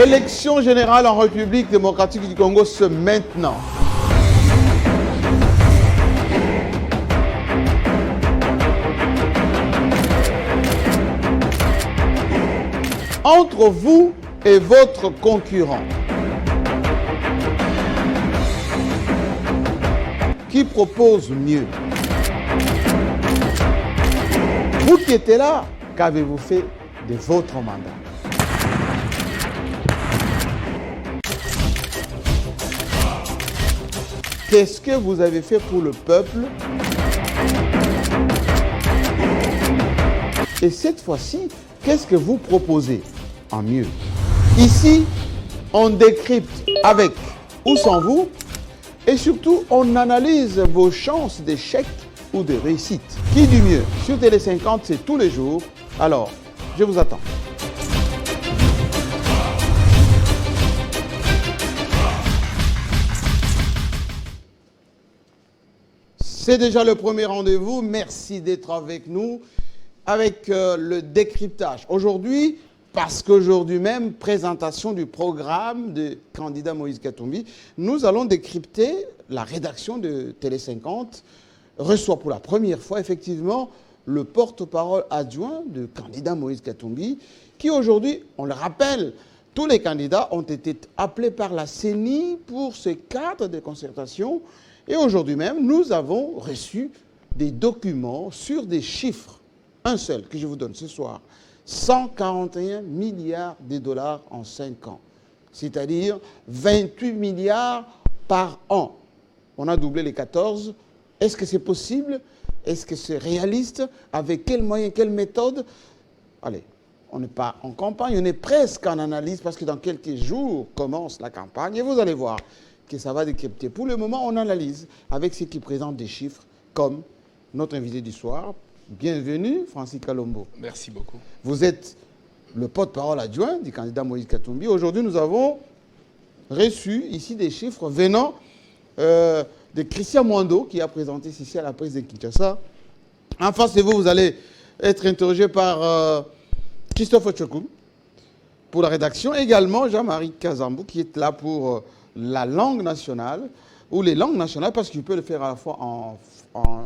Élection générale en République démocratique du Congo ce maintenant. Entre vous et votre concurrent, qui propose mieux? Vous qui étiez là, qu'avez-vous fait de votre mandat? Qu'est-ce que vous avez fait pour le peuple? Et cette fois-ci, qu'est-ce que vous proposez en mieux? Ici, on décrypte avec ou sans vous, et surtout, on analyse vos chances d'échec ou de réussite. Qui dit mieux? Sur Télé 50, c'est tous les jours. Alors, je vous attends. C'est déjà le premier rendez-vous. Merci d'être avec nous avec le décryptage. Aujourd'hui, parce qu'aujourd'hui même, présentation du programme de candidat Moïse Katumbi, nous allons décrypter la rédaction de Télé 50, reçoit pour la première fois effectivement le porte-parole adjoint de candidat Moïse Katumbi, qui aujourd'hui, on le rappelle, tous les candidats ont été appelés par la CENI pour ce cadre de concertation. Et aujourd'hui même, nous avons reçu des documents sur des chiffres. Un seul que je vous donne ce soir. 141 milliards de dollars en 5 ans. C'est-à-dire 28 milliards par an. On a doublé les 14. Est-ce que c'est possible? Est-ce que c'est réaliste? Avec quels moyens, quelle méthode? Allez, on n'est pas en campagne, on est presque en analyse parce que dans quelques jours commence la campagne. Et vous allez voir que ça va décrypter. Pour le moment, on analyse avec ceux qui présentent des chiffres comme notre invité du soir. Bienvenue, Francis Kalombo. Merci beaucoup. Vous êtes le porte-parole adjoint du candidat Moïse Katumbi. Aujourd'hui, nous avons reçu ici des chiffres venant de Christian Mwando, qui a présenté ici à la presse de Kinshasa. En face de vous, vous allez être interrogé par Christophe Ochokoum pour la rédaction. Également, Jean-Marie Kazambou, qui est là pour la langue nationale, ou les langues nationales, parce qu'il peut le faire à la fois en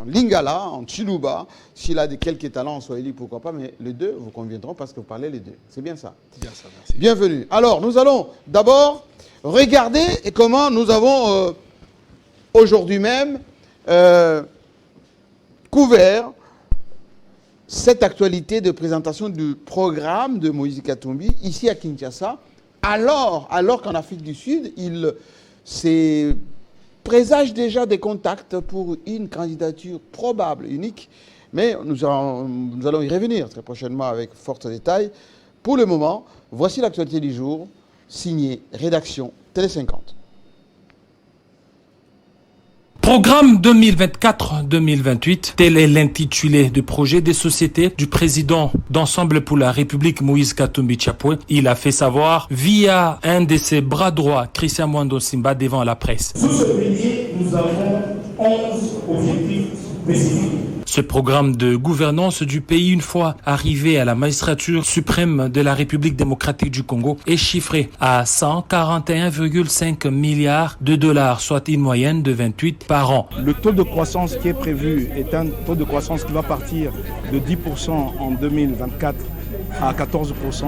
lingala, en chiluba, s'il a quelques talents en swahili, pourquoi pas, mais les deux vous conviendront parce que vous parlez les deux. C'est bien ça? C'est bien ça, merci. Bienvenue. Alors, nous allons d'abord regarder comment nous avons aujourd'hui même couvert cette actualité de présentation du programme de Moïse Katumbi ici à Kinshasa, alors qu'en Afrique du Sud, il s'est présage déjà des contacts pour une candidature probable, unique, mais nous allons y revenir très prochainement avec fort détail. Pour le moment, voici l'actualité du jour, signée rédaction Télé 50. Programme 2024-2028, tel est l'intitulé du projet des sociétés du président d'Ensemble pour la République Moïse Katumbi Chapwe. Il a fait savoir via un de ses bras droits, Christian Mwando Simba, devant la presse. Sous ce pilier, nous avons 11 objectifs spécifiques. Ce programme de gouvernance du pays, une fois arrivé à la magistrature suprême de la République démocratique du Congo, est chiffré à 141,5 milliards de dollars, soit une moyenne de 28 par an. Le taux de croissance qui est prévu est un taux de croissance qui va partir de 10% en 2024 à 14%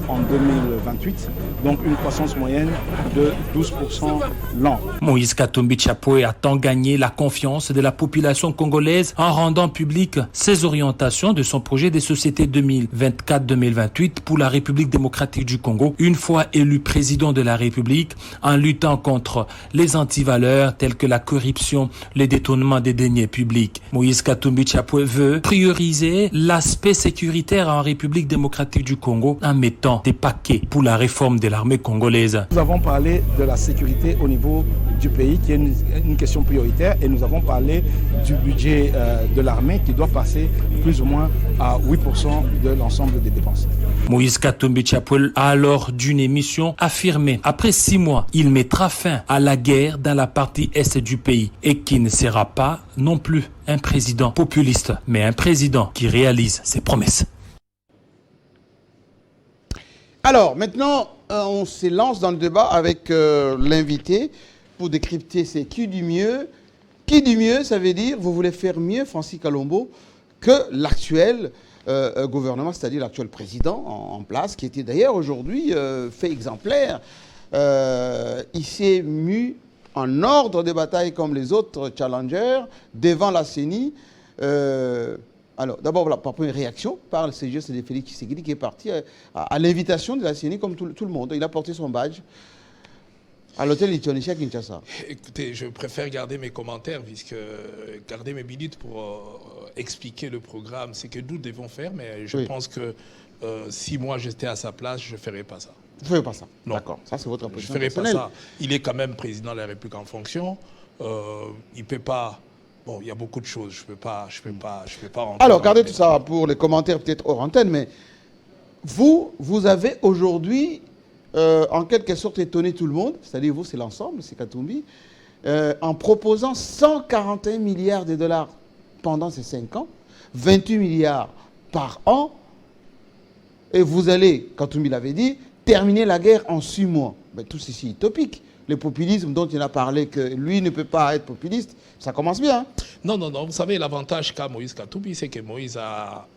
en 2028, donc une croissance moyenne de 12% l'an. Moïse Katumbi Chapwe a tant gagné la confiance de la population congolaise en rendant public ses orientations de son projet des sociétés 2024-2028 pour la République démocratique du Congo, une fois élu président de la République, en luttant contre les antivaleurs telles que la corruption, le détournement des deniers publics. Moïse Katumbi Chapwe veut prioriser l'aspect sécuritaire en République démocratique du Congo en mettant des paquets pour la réforme de l'armée congolaise. Nous avons parlé de la sécurité au niveau du pays qui est une question prioritaire et nous avons parlé du budget de l'armée qui doit passer plus ou moins à 8% de l'ensemble des dépenses. Moïse Katumbi Chapwe a alors d'une émission affirmé après 6 mois, il mettra fin à la guerre dans la partie est du pays et qui ne sera pas non plus un président populiste, mais un président qui réalise ses promesses. Alors, maintenant, on se lance dans le débat avec l'invité pour décrypter c'est qui du mieux. Qui du mieux, ça veut dire, vous voulez faire mieux, Francis Kalombo, que l'actuel gouvernement, c'est-à-dire l'actuel président en place, qui était d'ailleurs aujourd'hui fait exemplaire. Il s'est mis en ordre de bataille comme les autres challengers devant la CENI. Alors, d'abord, voilà, par une réaction par le CGE, c'est Félix Tshisekedi qui est parti à l'invitation de la CENI comme tout le monde. Il a porté son badge à l'hôtel Lithuanicia à Kinshasa. Écoutez, je préfère garder mes commentaires, puisque garder mes minutes pour expliquer le programme, c'est que nous devons faire, mais je pense que si moi j'étais à sa place, je ne ferais pas ça. Vous ne ferez pas ça? Non. D'accord, ça c'est votre position. Je ne ferais pas ça. Il est quand même président de la République en fonction. Il ne peut pas... Bon, il y a beaucoup de choses, je ne peux pas rentrer. Alors, gardez tout ça pour les commentaires peut-être hors antenne, mais vous avez aujourd'hui, en quelque sorte, étonné tout le monde, c'est-à-dire vous, c'est l'ensemble, c'est Katumbi, en proposant 141 milliards de dollars pendant ces 5 ans, 28 milliards par an, et vous allez, Katumbi l'avait dit, terminer la guerre en 6 mois. Mais tout ceci est utopique. Le populisme dont il a parlé, que lui ne peut pas être populiste, ça commence bien. Non. Vous savez, l'avantage qu'a Moïse Katumbi, c'est que Moïse a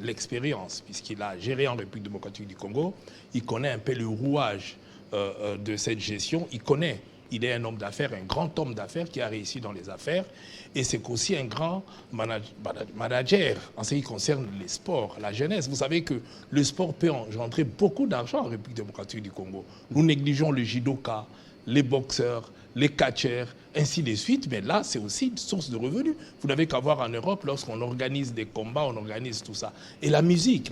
l'expérience, puisqu'il a géré en République démocratique du Congo. Il connaît un peu le rouage de cette gestion. Il est un homme d'affaires, un grand homme d'affaires qui a réussi dans les affaires. Et c'est aussi un grand manager en ce qui concerne les sports, la jeunesse. Vous savez que le sport peut engendrer beaucoup d'argent en République démocratique du Congo. Nous négligeons le judoka, les boxeurs, les catcheurs, ainsi de suite. Mais là, c'est aussi une source de revenus. Vous n'avez qu'à voir en Europe, lorsqu'on organise des combats, on organise tout ça. Et la musique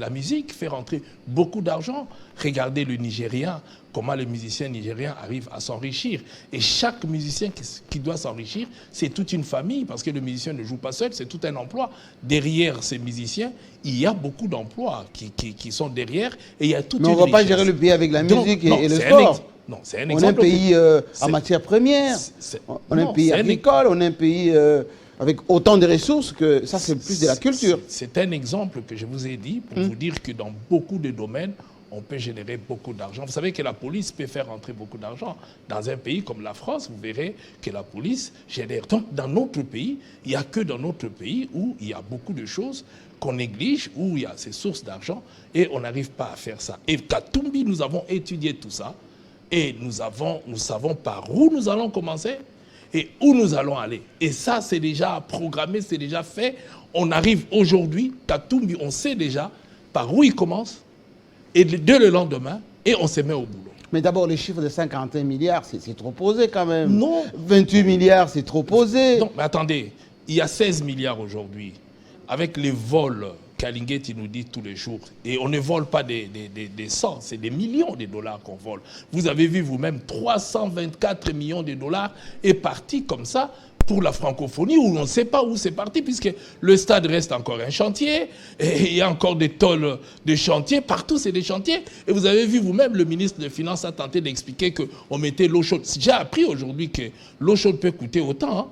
fait rentrer beaucoup d'argent. Regardez le Nigérien, comment les musiciens nigériens arrivent à s'enrichir. Et chaque musicien qui doit s'enrichir, c'est toute une famille, parce que le musicien ne joue pas seul, c'est tout un emploi. Derrière ces musiciens, il y a beaucoup d'emplois qui sont derrière, et il y a toute une richesse. Mais on ne va pas gérer le pays avec la musique et le sport. Non, c'est un exemple. On est un pays en matière première, on est un pays agricole, on est un pays avec autant de ressources que ça, c'est plus de la culture. C'est un exemple que je vous ai dit pour vous dire que dans beaucoup de domaines, on peut générer beaucoup d'argent. Vous savez que la police peut faire rentrer beaucoup d'argent. Dans un pays comme la France, vous verrez que la police génère. Donc, dans notre pays, il n'y a que dans notre pays où il y a beaucoup de choses qu'on néglige, où il y a ces sources d'argent, et on n'arrive pas à faire ça. Et Katumbi, nous avons étudié tout ça, et nous savons par où nous allons commencer et où nous allons aller. Et ça, c'est déjà programmé, c'est déjà fait. On arrive aujourd'hui, Katumbi, on sait déjà par où il commence, et dès le lendemain, et on se met au boulot. Mais d'abord, les chiffres de 51 milliards, c'est trop posé quand même. Non. 28 milliards, c'est trop posé. Non, mais attendez, il y a 16 milliards aujourd'hui. Avec les vols qu'Alinguetti nous dit tous les jours, et on ne vole pas des cents, c'est des millions de dollars qu'on vole. Vous avez vu vous-même, 324 millions de dollars est parti comme ça pour la francophonie, où on ne sait pas où c'est parti, puisque le stade reste encore un chantier, et il y a encore des tôles de chantier, partout c'est des chantiers. Et vous avez vu vous-même, le ministre des Finances a tenté d'expliquer qu'on mettait l'eau chaude. J'ai appris aujourd'hui que l'eau chaude peut coûter autant, hein.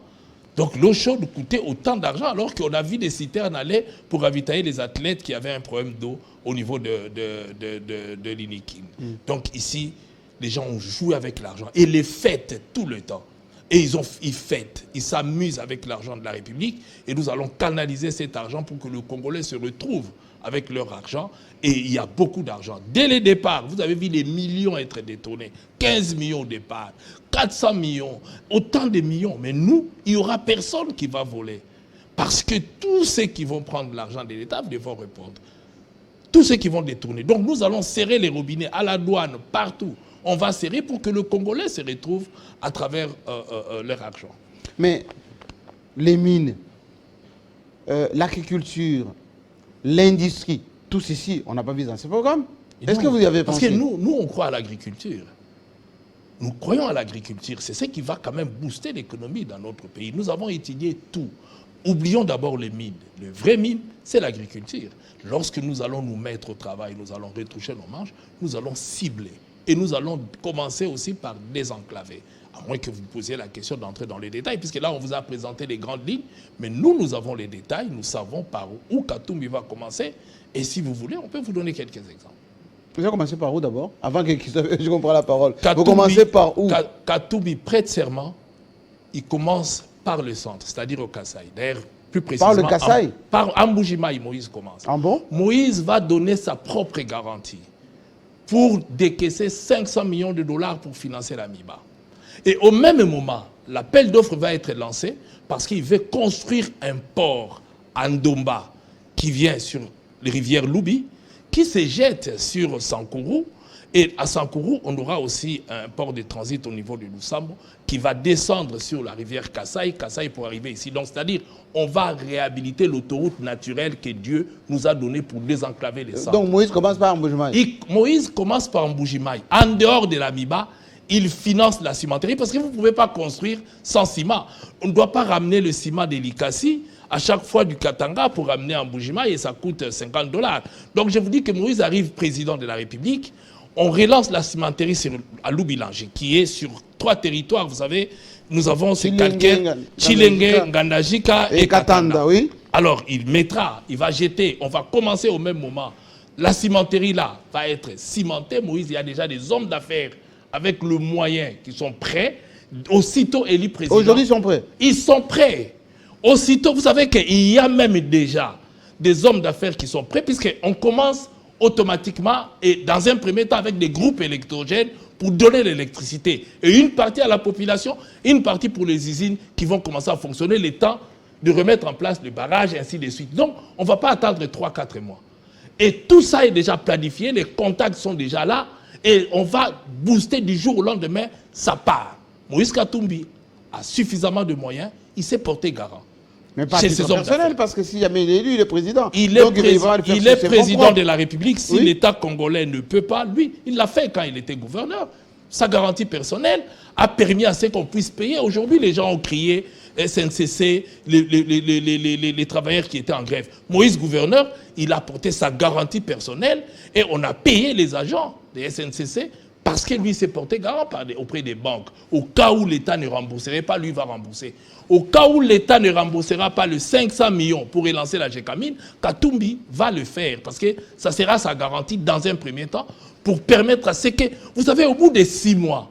Donc l'eau chaude coûtait autant d'argent, alors qu'on a vu des citernes aller pour ravitailler les athlètes qui avaient un problème d'eau au niveau de l'Inikim. Donc ici, les gens ont joué avec l'argent et les fêtent tout le temps. Et ils fêtent, ils s'amusent avec l'argent de la République, et nous allons canaliser cet argent pour que le Congolais se retrouve avec leur argent. Et il y a beaucoup d'argent. Dès le départ, vous avez vu les millions être détournés. 15 millions au départ, 400 millions, autant de millions. Mais nous, il n'y aura personne qui va voler. Parce que tous ceux qui vont prendre l'argent de l'État devront répondre. Tous ceux qui vont détourner. Donc nous allons serrer les robinets à la douane, partout. On va serrer pour que le Congolais se retrouve à travers leur argent. Mais les mines, l'agriculture, l'industrie, tout ceci, on n'a pas vu dans ce programme. Est-ce que vous y avez pensé? Parce que nous, on croit à l'agriculture. Nous croyons à l'agriculture. C'est ce qui va quand même booster l'économie dans notre pays. Nous avons étudié tout. Oublions d'abord les mines. Les vraies mines, c'est l'agriculture. Lorsque nous allons nous mettre au travail, nous allons retoucher nos marges, nous allons cibler. Et nous allons commencer aussi par désenclaver. À moins que vous posiez la question d'entrer dans les détails, puisque là, on vous a présenté les grandes lignes. Mais nous avons les détails. Nous savons par où Katumbi va commencer. Et si vous voulez, on peut vous donner quelques exemples. Vous avez commencé par où d'abord? Avant que je comprenne la parole. Katumbi, vous commencez par où? Katumbi prête serment, il commence par le centre, c'est-à-dire au Kasaï. D'ailleurs, plus précisément, Par le Kasaï? Par Amboujimaï, Moïse commence. Ah bon? Moïse va donner sa propre garantie pour décaisser 500 millions de dollars pour financer la MIBA. Et au même moment, l'appel d'offres va être lancé parce qu'il veut construire un port à Ndomba qui vient sur les rivières Loubi, qui se jette sur Sankourou. Et à Sankourou, on aura aussi un port de transit au niveau de Lusambo qui va descendre sur la rivière Kasaï pour arriver ici. Donc, c'est-à-dire, on va réhabiliter l'autoroute naturelle que Dieu nous a donnée pour désenclaver les centres. Donc, Moïse commence par Amboujimaï. Moïse commence par Amboujimaï. En dehors de la MIBA, il finance la cimenterie parce que vous ne pouvez pas construire sans ciment. On ne doit pas ramener le ciment de l'Ikasi à chaque fois du Katanga pour ramener en Amboujimaï et ça coûte $50. Donc, je vous dis que Moïse arrive président de la République. On relance la cimenterie à Loubilanger, qui est sur 3 territoires. Vous savez, nous avons ce calcaire, Chilenge, Ngandajika et Katanda. Oui. Alors, il va jeter, on va commencer au même moment. La cimenterie là va être cimentée. Moïse, il y a déjà des hommes d'affaires avec le moyen qui sont prêts. Aussitôt élu président. Aujourd'hui, ils sont prêts? Ils sont prêts. Aussitôt, vous savez qu'il y a même déjà des hommes d'affaires qui sont prêts, puisqu'on commence automatiquement et dans un premier temps avec des groupes électrogènes pour donner l'électricité. Et une partie à la population, une partie pour les usines qui vont commencer à fonctionner le temps de remettre en place le barrage et ainsi de suite. Donc, on ne va pas attendre 3-4 mois. Et tout ça est déjà planifié, les contacts sont déjà là et on va booster du jour au lendemain, ça part. Moïse Katumbi a suffisamment de moyens, il s'est porté garant. Mais pas personnel, parce que s'il y a élu, il est président. Il est président de la République. Si l'État congolais ne peut pas, lui, il l'a fait quand il était gouverneur. Sa garantie personnelle a permis à ce qu'on puisse payer. Aujourd'hui, les gens ont crié SNCC, les travailleurs qui étaient en grève. Moïse, gouverneur, il a porté sa garantie personnelle et on a payé les agents des SNCC parce que lui s'est porté garant auprès des banques. Au cas où l'État ne rembourserait pas, lui va rembourser. Au cas où l'État ne remboursera pas le 500 millions pour relancer la Gécamine, Katumbi va le faire parce que ça sera sa garantie dans un premier temps pour permettre à ce que, vous savez, au bout de 6 mois,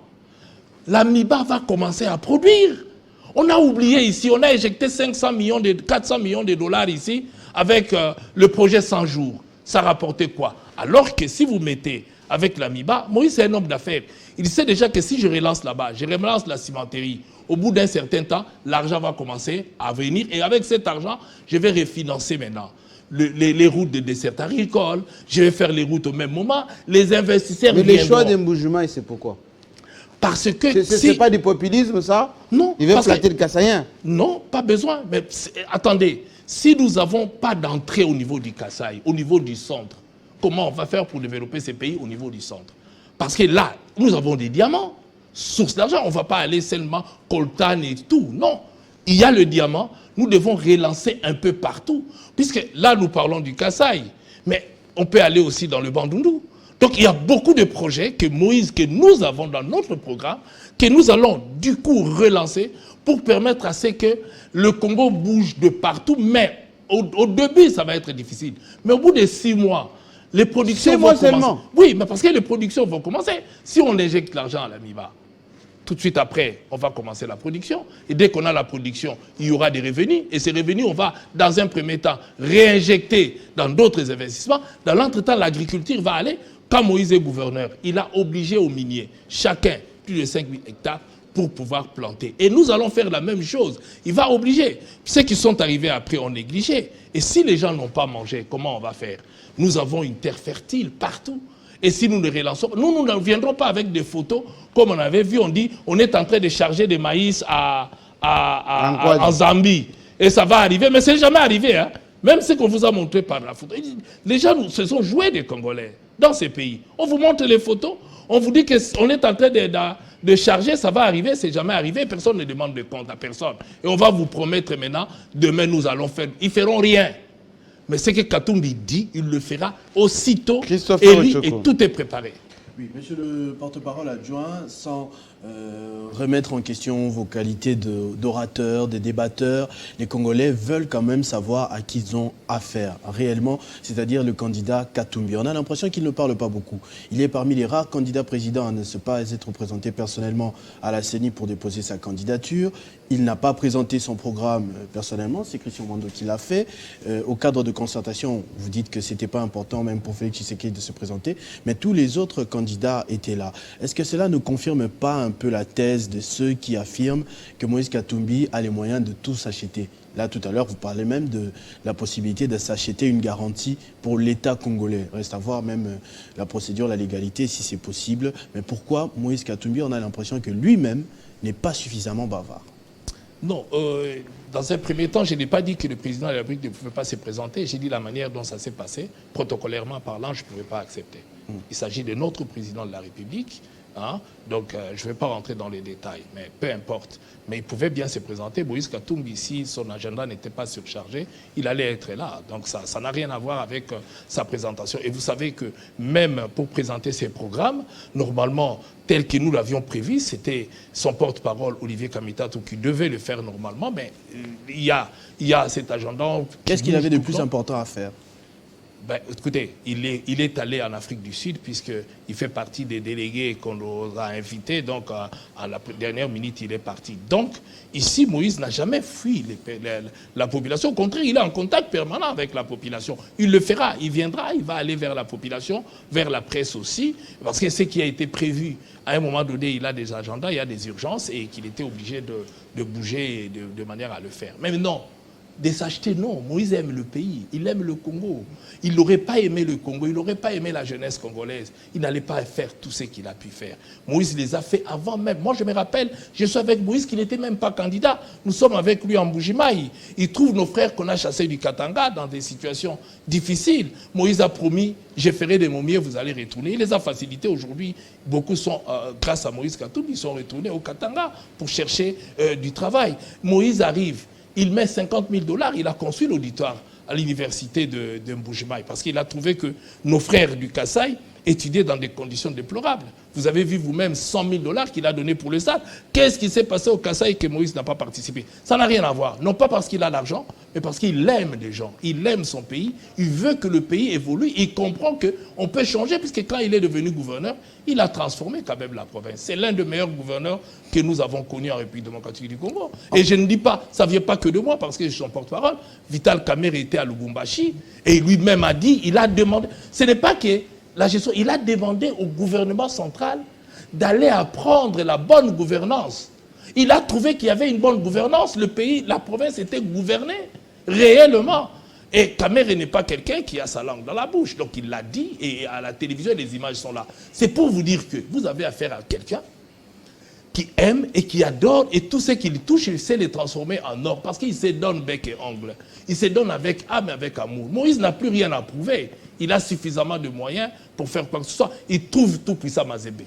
la MIBA va commencer à produire. On a oublié ici, on a éjecté 400 millions de dollars ici avec le projet 100 jours. Ça rapportait quoi? Alors que si vous mettez avec la MIBA, Moïse est un homme d'affaires. Il sait déjà que si je relance là-bas, je relance la cimenterie, au bout d'un certain temps, l'argent va commencer à venir. Et avec cet argent, je vais refinancer maintenant les routes de dessert agricole, je vais faire les routes au même moment, les investisseurs viendront. Mais les choix d'Amboujimaï, c'est pourquoi? Parce que... C'est pas du populisme, ça? Non. Il veut flatter le Kassaïen? Non, pas besoin. Mais attendez, si nous n'avons pas d'entrée au niveau du Kasaï, au niveau du centre, comment on va faire pour développer ces pays au niveau du centre? Parce que là, nous avons des diamants, source d'argent. On ne va pas aller seulement coltan et tout. Non, il y a le diamant. Nous devons relancer un peu partout. Puisque là, nous parlons du Kasaï. Mais on peut aller aussi dans le Bandundu. Donc, il y a beaucoup de projets que Moïse, que nous avons dans notre programme, que nous allons du coup relancer pour permettre à ce que le Congo bouge de partout. Mais au début, ça va être difficile. Mais au bout de 6 mois, les productions vont commencer. Seulement. Oui, mais parce que les productions vont commencer. Si on injecte l'argent à la MIBA, tout de suite après, on va commencer la production. Et dès qu'on a la production, il y aura des revenus. Et ces revenus, on va, dans un premier temps, réinjecter dans d'autres investissements. Dans l'entretemps, l'agriculture va aller. Quand Moïse est gouverneur, il a obligé aux miniers, chacun, plus de 5 000 hectares, pour pouvoir planter. Et nous allons faire la même chose. Il va obliger. Ceux qui sont arrivés après ont négligé. Et si les gens n'ont pas mangé, comment on va faire? Nous avons une terre fertile partout. Et si nous ne relançons, nous ne viendrons pas avec des photos, comme on avait vu, on dit, on est en train de charger des maïs en Zambie. Et ça va arriver, mais ce n'est jamais arrivé. Hein? Même ce qu'on vous a montré par la photo. Les gens se sont joués des Congolais dans ces pays. On vous montre les photos, on vous dit qu'on est en train de charger, ça va arriver, c'est jamais arrivé, personne ne demande de compte à personne. Et on va vous promettre maintenant, demain nous allons faire, ils ne feront rien. Mais ce que Katumbi dit, il le fera aussitôt élu et tout est préparé. Oui, monsieur le porte-parole adjoint, sans remettre en question vos qualités d'orateur, de débatteur. Les Congolais veulent quand même savoir à qui ils ont affaire réellement, c'est-à-dire le candidat Katumbi. On a l'impression qu'il ne parle pas beaucoup. Il est parmi les rares candidats présidents à ne pas être présenté personnellement à la CENI pour déposer sa candidature. Il n'a pas présenté son programme personnellement, c'est Christian Mando qui l'a fait. Au cadre de concertation, vous dites que ce n'était pas important même pour Félix Tshisekedi de se présenter, mais tous les autres candidats étaient là. Est-ce que cela ne confirme pas un peu la thèse de ceux qui affirment que Moïse Katumbi a les moyens de tout s'acheter? Là, tout à l'heure, vous parlez même de la possibilité de s'acheter une garantie pour l'État congolais. Reste à voir même la procédure, la légalité, si c'est possible. Mais pourquoi Moïse Katumbi, on a l'impression que lui-même n'est pas suffisamment bavard? Non, dans un premier temps, je n'ai pas dit que le président de la République ne pouvait pas se présenter. J'ai dit la manière dont ça s'est passé, protocolairement parlant, je ne pouvais pas accepter. Il s'agit de notre président de la République. Hein? Donc, je ne vais pas rentrer dans les détails, mais peu importe. Mais il pouvait bien se présenter. Moïse Katumbi, si son agenda n'était pas surchargé, il allait être là. Donc, ça n'a rien à voir avec sa présentation. Et vous savez que même pour présenter ses programmes, normalement, tel que nous l'avions prévu, c'était son porte-parole, Olivier Kamitatou, qui devait le faire normalement. Mais il y a cet agenda. Qu'est-ce qu'il avait de plus important à faire? Ben, écoutez, il est allé en Afrique du Sud puisqu'il fait partie des délégués qu'on nous a invités. Donc, à la dernière minute, il est parti. Donc, ici, Moïse n'a jamais fui la population. Au contraire, il est en contact permanent avec la population. Il le fera, il viendra, il va aller vers la population, vers la presse aussi. Parce que ce qui a été prévu, à un moment donné, il a des agendas, il y a des urgences et qu'il était obligé de bouger de manière à le faire. Mais non. De s'acheter, non. Moïse aime le pays, il aime le Congo. Il n'aurait pas aimé le Congo, il n'aurait pas aimé la jeunesse congolaise. Il n'allait pas faire tout ce qu'il a pu faire. Moïse les a fait avant même. Moi, je me rappelle, je suis avec Moïse qui n'était même pas candidat. Nous sommes avec lui en Mbujimayi. Il trouve nos frères qu'on a chassés du Katanga dans des situations difficiles. Moïse a promis, je ferai des momies, vous allez retourner. Il les a facilités aujourd'hui. Beaucoup sont, grâce à Moïse Katumbi, ils sont retournés au Katanga pour chercher du travail. Moïse arrive. Il met 50 000 $, il a construit l'auditoire à l'université de Mbujimayi parce qu'il a trouvé que nos frères du Kasaï étudiaient dans des conditions déplorables. Vous avez vu vous-même 100 000 $ qu'il a donné pour le stade. Qu'est-ce qui s'est passé au Kasaï que Moïse n'a pas participé? Ça n'a rien à voir. Non pas parce qu'il a l'argent, mais parce qu'il aime les gens. Il aime son pays. Il veut que le pays évolue. Il comprend qu'on peut changer puisque quand il est devenu gouverneur, il a transformé quand même la province. C'est l'un des meilleurs gouverneurs que nous avons connus en République démocratique du Congo. Et je ne dis pas, ça ne vient pas que de moi parce que je suis son porte-parole. Vital Kamerhe était à Lubumbashi et lui-même a dit, il a demandé, ce n'est pas que la gestion, il a demandé au gouvernement central d'aller apprendre la bonne gouvernance. Il a trouvé qu'il y avait une bonne gouvernance. Le pays, la province était gouvernée réellement. Et Kamerhe n'est pas quelqu'un qui a sa langue dans la bouche. Donc il l'a dit et à la télévision, les images sont là. C'est pour vous dire que vous avez affaire à quelqu'un qui aime et qui adore et tout ce qu'il touche, il sait les transformer en or parce qu'il se donne bec et ongle. Il se donne avec âme et avec amour. Moïse n'a plus rien à prouver. Il a suffisamment de moyens pour faire quoi que ce soit. Il trouve tout puissant Mazembe.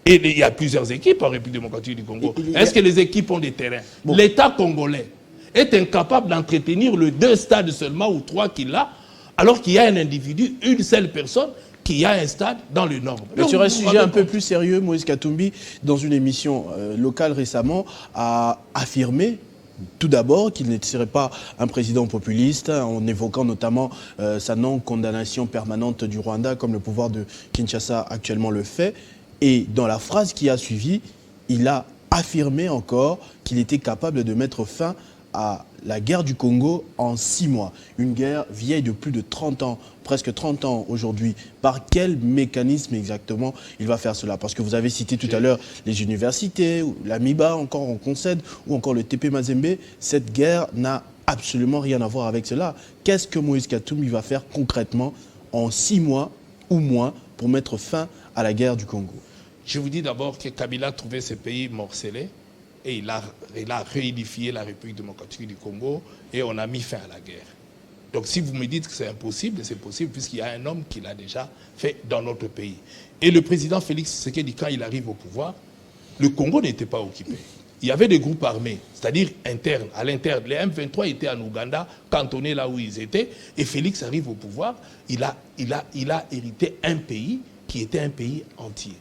Et il y a plusieurs équipes en République démocratique du Congo. Est-ce que les équipes ont des terrains? Bon. L'État congolais est incapable d'entretenir le 2 stades seulement ou 3 qu'il a, alors qu'il y a un individu, une seule personne, qui a un stade dans le Nord. Mais sur un sujet un peu plus sérieux, Moïse Katumbi, dans une émission locale récemment, a affirmé tout d'abord qu'il ne serait pas un président populiste, en évoquant notamment sa non-condamnation permanente du Rwanda, comme le pouvoir de Kinshasa actuellement le fait. Et dans la phrase qui a suivi, il a affirmé encore qu'il était capable de mettre fin à la guerre du Congo en 6 mois. Une guerre vieille de plus de 30 ans, presque 30 ans aujourd'hui. Par quel mécanisme exactement il va faire cela? Parce que vous avez cité tout à l'heure les universités, l'AMIBA, encore on concède, ou encore le TP Mazembe. Cette guerre n'a absolument rien à voir avec cela. Qu'est-ce que Moïse Katumbi va faire concrètement en 6 mois ou moins pour mettre fin à la guerre du Congo? Je vous dis d'abord que Kabila a trouvé ce pays morcelé. Et il a réunifié la République démocratique du Congo et on a mis fin à la guerre. Donc si vous me dites que c'est impossible, c'est possible puisqu'il y a un homme qui l'a déjà fait dans notre pays. Et le président Félix Tshisekedi, quand il arrive au pouvoir, le Congo n'était pas occupé. Il y avait des groupes armés, c'est-à-dire internes, à l'interne. Les M23 étaient en Ouganda, cantonnés là où ils étaient. Et Félix arrive au pouvoir, il a hérité un pays qui était un pays entier.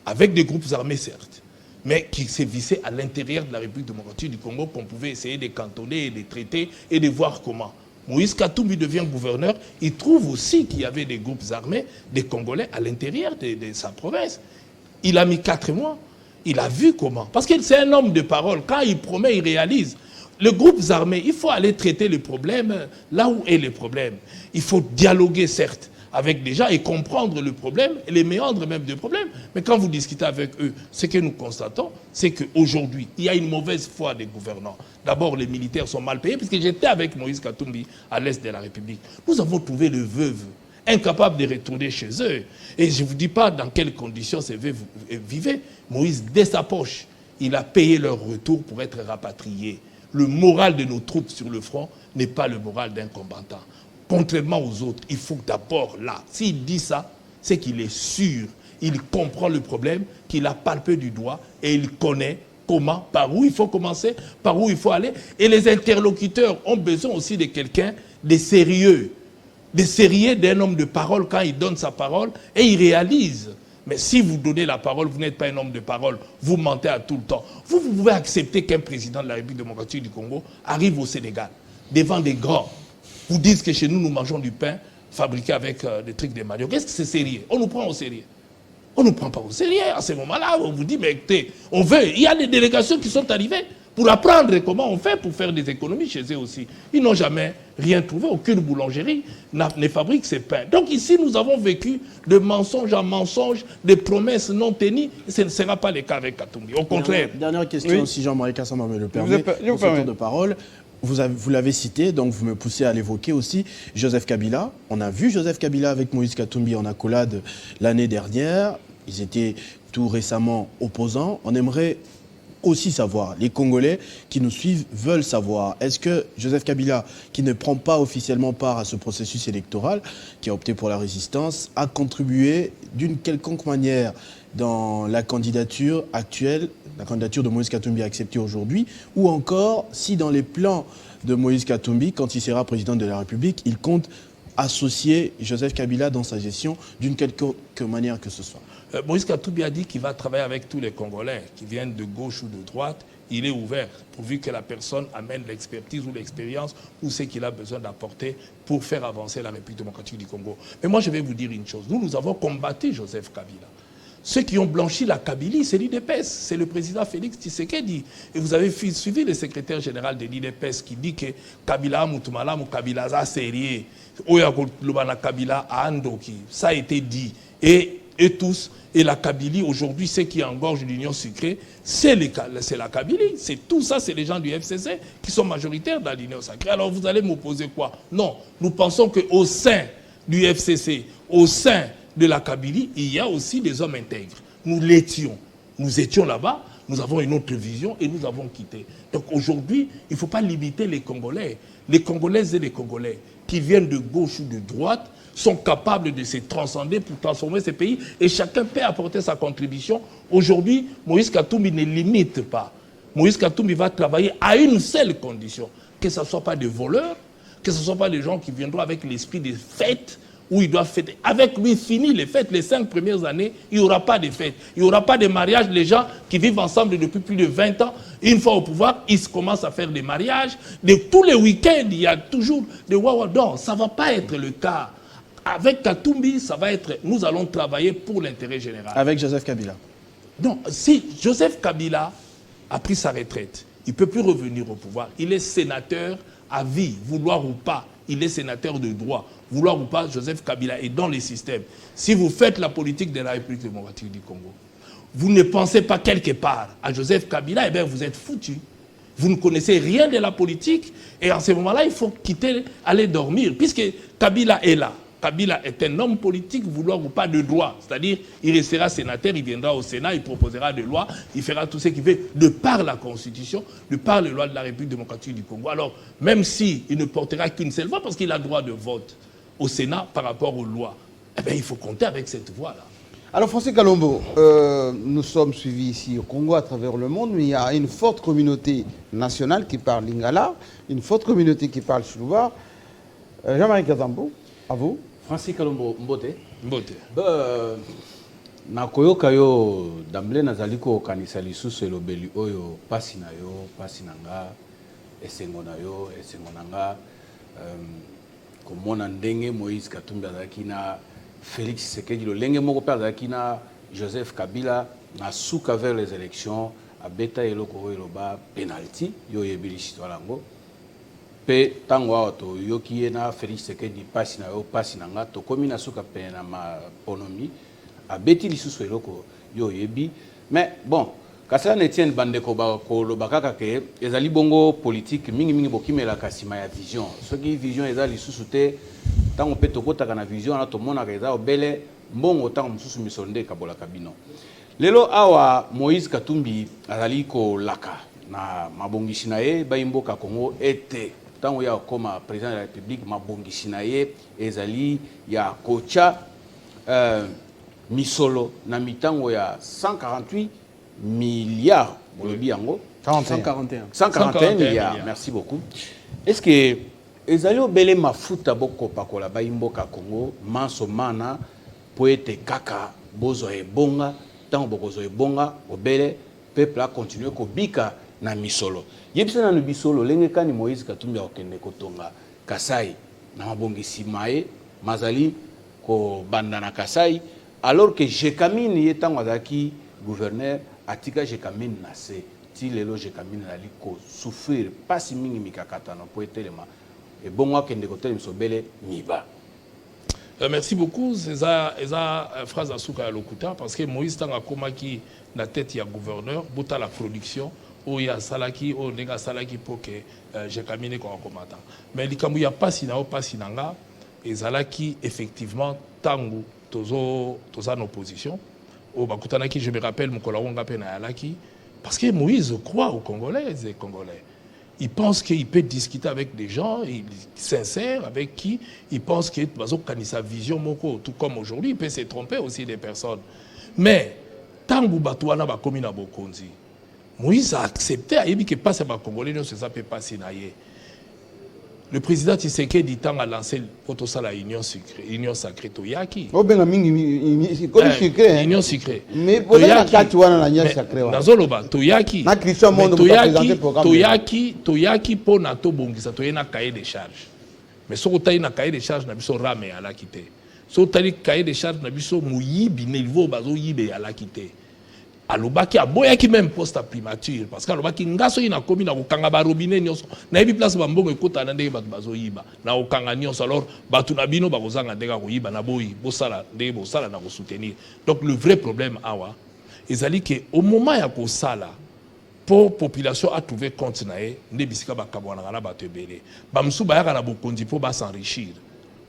Avec des groupes armés, certes. mais qui s'est vissé à l'intérieur de la République démocratique du Congo, qu'on pouvait essayer de cantonner, de traiter et de voir comment. Moïse Katumbi devient gouverneur, il trouve aussi qu'il y avait des groupes armés, des Congolais à l'intérieur de sa province. Il a mis 4 mois, il a vu comment. Parce que c'est un homme de parole, quand il promet, il réalise. Les groupes armés, il faut aller traiter les problèmes là où est le problème. Il faut dialoguer, certes, avec des gens et comprendre le problème, et les méandres même du problème. Mais quand vous discutez avec eux, ce que nous constatons, c'est qu'aujourd'hui, il y a une mauvaise foi des gouvernants. D'abord, les militaires sont mal payés, puisque j'étais avec Moïse Katumbi à l'est de la République. Nous avons trouvé le veuve, incapable de retourner chez eux. Et je ne vous dis pas dans quelles conditions ces veuves vivaient. Moïse, dès sa poche, il a payé leur retour pour être rapatriés. Le moral de nos troupes sur le front n'est pas le moral d'un combattant. Contrairement aux autres, il faut d'abord là, s'il dit ça, c'est qu'il est sûr, il comprend le problème, qu'il a palpé du doigt et il connaît comment, par où il faut commencer, par où il faut aller. Et les interlocuteurs ont besoin aussi de quelqu'un de sérieux d'un homme de parole quand il donne sa parole et il réalise. Mais si vous donnez la parole, vous n'êtes pas un homme de parole, vous mentez à tout le temps. Vous pouvez accepter qu'un président de la République démocratique du Congo arrive au Sénégal, devant des grands, vous disent que chez nous, nous mangeons du pain fabriqué avec des trucs de manioc. Est-ce que c'est sérieux? On nous prend au sérieux. On ne nous prend pas au sérieux. À ce moment-là, on vous dit, mais écoutez, on veut. Il y a des délégations qui sont arrivées pour apprendre comment on fait pour faire des économies chez eux aussi. Ils n'ont jamais rien trouvé. Aucune boulangerie ne fabrique ces pains. Donc ici, nous avons vécu de mensonge en mensonge, de promesses non tenues. Ce ne sera pas le cas avec Katumbi. Au contraire. Dernière question, Oui. si Jean-Marie Kassamba me le permet, pour ce tour de parole. Vous l'avez cité, donc vous me poussez à l'évoquer aussi, Joseph Kabila. On a vu Joseph Kabila avec Moïse Katumbi en accolade l'année dernière. Ils étaient tout récemment opposants. On aimerait aussi savoir, les Congolais qui nous suivent veulent savoir, est-ce que Joseph Kabila, qui ne prend pas officiellement part à ce processus électoral, qui a opté pour la résistance, a contribué d'une quelconque manière dans la candidature actuelle, la candidature de Moïse Katumbi acceptée aujourd'hui, ou encore si dans les plans de Moïse Katumbi, quand il sera président de la République, il compte associer Joseph Kabila dans sa gestion d'une quelque manière que ce soit. Moïse Katumbi a dit qu'il va travailler avec tous les Congolais, qui viennent de gauche ou de droite. Il est ouvert, pourvu que la personne amène l'expertise ou l'expérience ou ce qu'il a besoin d'apporter pour faire avancer la République démocratique du Congo. Mais moi, je vais vous dire une chose. Nous avons combattu Joseph Kabila. Ceux qui ont blanchi la Kabylie, c'est l'IDPS, c'est le président Félix Tshisekedi. Et vous avez suivi le secrétaire général de l'IDPS qui dit que Kabila Moutoumala ou Kabila a sérieux, Oya Kabila a Andoki. Ça a été dit. Et tous, et la Kabylie, aujourd'hui, ce qui engorge l'Union sucrée, c'est la Kabylie. C'est tout ça, c'est les gens du FCC qui sont majoritaires dans l'Union sacrée. Alors vous allez m'opposer quoi? Non, nous pensons qu'au sein du FCC, au sein de la Kabylie, il y a aussi des hommes intègres. Nous étions là-bas, nous avons une autre vision et nous avons quitté. Donc aujourd'hui, il ne faut pas limiter les Congolais. Les Congolaises et les Congolais qui viennent de gauche ou de droite sont capables de se transcender pour transformer ces pays et chacun peut apporter sa contribution. Aujourd'hui, Moïse Katumbi ne limite pas. Moïse Katumbi va travailler à une seule condition, que ce ne soit pas des voleurs, que ce ne soit pas des gens qui viendront avec l'esprit des fêtes, où ils doivent fêter. Avec lui, fini les fêtes, les 5 premières années, il n'y aura pas de fêtes. Il n'y aura pas de mariage. Les gens qui vivent ensemble depuis plus de 20 ans, une fois au pouvoir, ils commencent à faire des mariages. Tous les week-ends, il y a toujours des wawa. Non, ça ne va pas être le cas. Avec Katumbi, ça va être... Nous allons travailler pour l'intérêt général. Avec Joseph Kabila? Non, si Joseph Kabila a pris sa retraite, il ne peut plus revenir au pouvoir. Il est sénateur à vie, vouloir ou pas. Il est sénateur de droit. Vouloir ou pas, Joseph Kabila est dans les systèmes. Si vous faites la politique de la République démocratique du Congo, vous ne pensez pas quelque part à Joseph Kabila, eh bien vous êtes foutu. Vous ne connaissez rien de la politique et en ce moment-là, il faut quitter, aller dormir, puisque Kabila est là. Kabila est un homme politique, vouloir ou pas, de droit. C'est-à-dire, il restera sénateur, il viendra au Sénat, il proposera des lois, il fera tout ce qu'il veut, de par la Constitution, de par les lois de la République démocratique du Congo. Alors, même s'il ne portera qu'une seule voix, parce qu'il a droit de vote au Sénat par rapport aux lois, eh bien, il faut compter avec cette voix-là. Alors, Francis Kalombo, nous sommes suivis ici au Congo, à travers le monde, mais il y a une forte communauté nationale qui parle lingala, une forte communauté qui parle chouba. Jean-Marie Kazambo, à vous. Francis Kalombo Mbote. Mbote. nakoyoka yo d'emblée nazali kokanisa lisusu elobeli oyo pasi na yo pasi na nga esengo na yo esengo na nga komona ndenge Moïse Katumbi azalaki na Félix Tshisekedi lolenge moko mpe azalaki na Joseph Kabila na suka vers les élections abeta eloko oyo eloba penalty yo yebili histoire yango pe tango awa toyoki ye na Félix Tshisekedi pasi na yo pasi na nga tokomi na suka pe na maponomi abeti lisusu eloko yo yebi mais bon kasala na Etienne bandeko bakoloba kaka ke ezali bongo politique mingi bokimelaka nsima ya vision soki vision eza lisusu te ntango mpe tokotaka na vision wana tomonaka eza obele mbongo ntango mosusu misolo nde ekabolaka bino lelo awa Moïse Katumbi azali kolaka na mabongisi na ye bayimboka Congo ete ntango ya koma président de la République mabongisi na ye ezali ya kocha misolo na mitango ya 148 milliards bolobi yango 141 milliards merci beaucoup est-ce que ezali obele mafuta bokopakola bayimboka Congo manso mana po ete kaka bozo ebonga ntango bokozo ebonga obele peuple a continuer kobika na misolo yebisa na bisolo lenge kani Moïse Katumbi akende kotonga Kasai na mabongisi maye mazali ko banda na Kasai alors que Jekamine yetango azaki gouverneur atika Jekamine na se ti lelo Jekamine ali ko souffrir pasi mingi mikakatano po etelema et bongo akende kotelema sobele miba. Merci beaucoup. C'est ça phrase à Souka Lokuta parce que Moïse Tanga Komaki na tête ya gouverneur bota la production ou ya salaki ou nega salaki pour que Jekamine ko komata. Mais likambu ya pasi na o pasi nanga ezalaki effectivement tangu tozo en opposition au bakutanaki je me rappelle mukola wonga pe na yalaki parce que Moïse croit aux Congolaises et Congolais. Il pense qu'il peut discuter avec des gens sincères, avec qui il pense qu'il a sa vision, tout comme aujourd'hui, il peut se tromper aussi des personnes. Mais, tant que Batouana va commis dans Bokonzi, Moïse a accepté, il dit que pas ces Congolais, non, ça peut passer. Le président Tshisekedi dit a lancé l'Union sacrée Toyaki. Union sacrée. Mais vous avez l'Union sacrée. Nazoloba Toyaki. Toyaki pour nato bongisa toyena cahier de charge. Mais so tayi na cahier de charge na biso rame ala kité. So tayi cahier de charge na biso muyibi niveau bazo yibe ala kité. Alobaki aboyaki même poste à primature parce que alobaki ngaso ina komi na kokanga ba robinet nyonso na yebi place ba mbongo ekota na ndenge bato bazoyiba na kokanga nyonso alors bato na bino bakozanga ndenge koyiba na boyi bosala ndenge bosala na ko soutenir. Donc le vrai problème awa ezali que au moment ya kosala pour population a trouvé compte na ye nde bisika bakabwana na bato ebele ba msusu bayaka na bokonzi po ba s'enrichir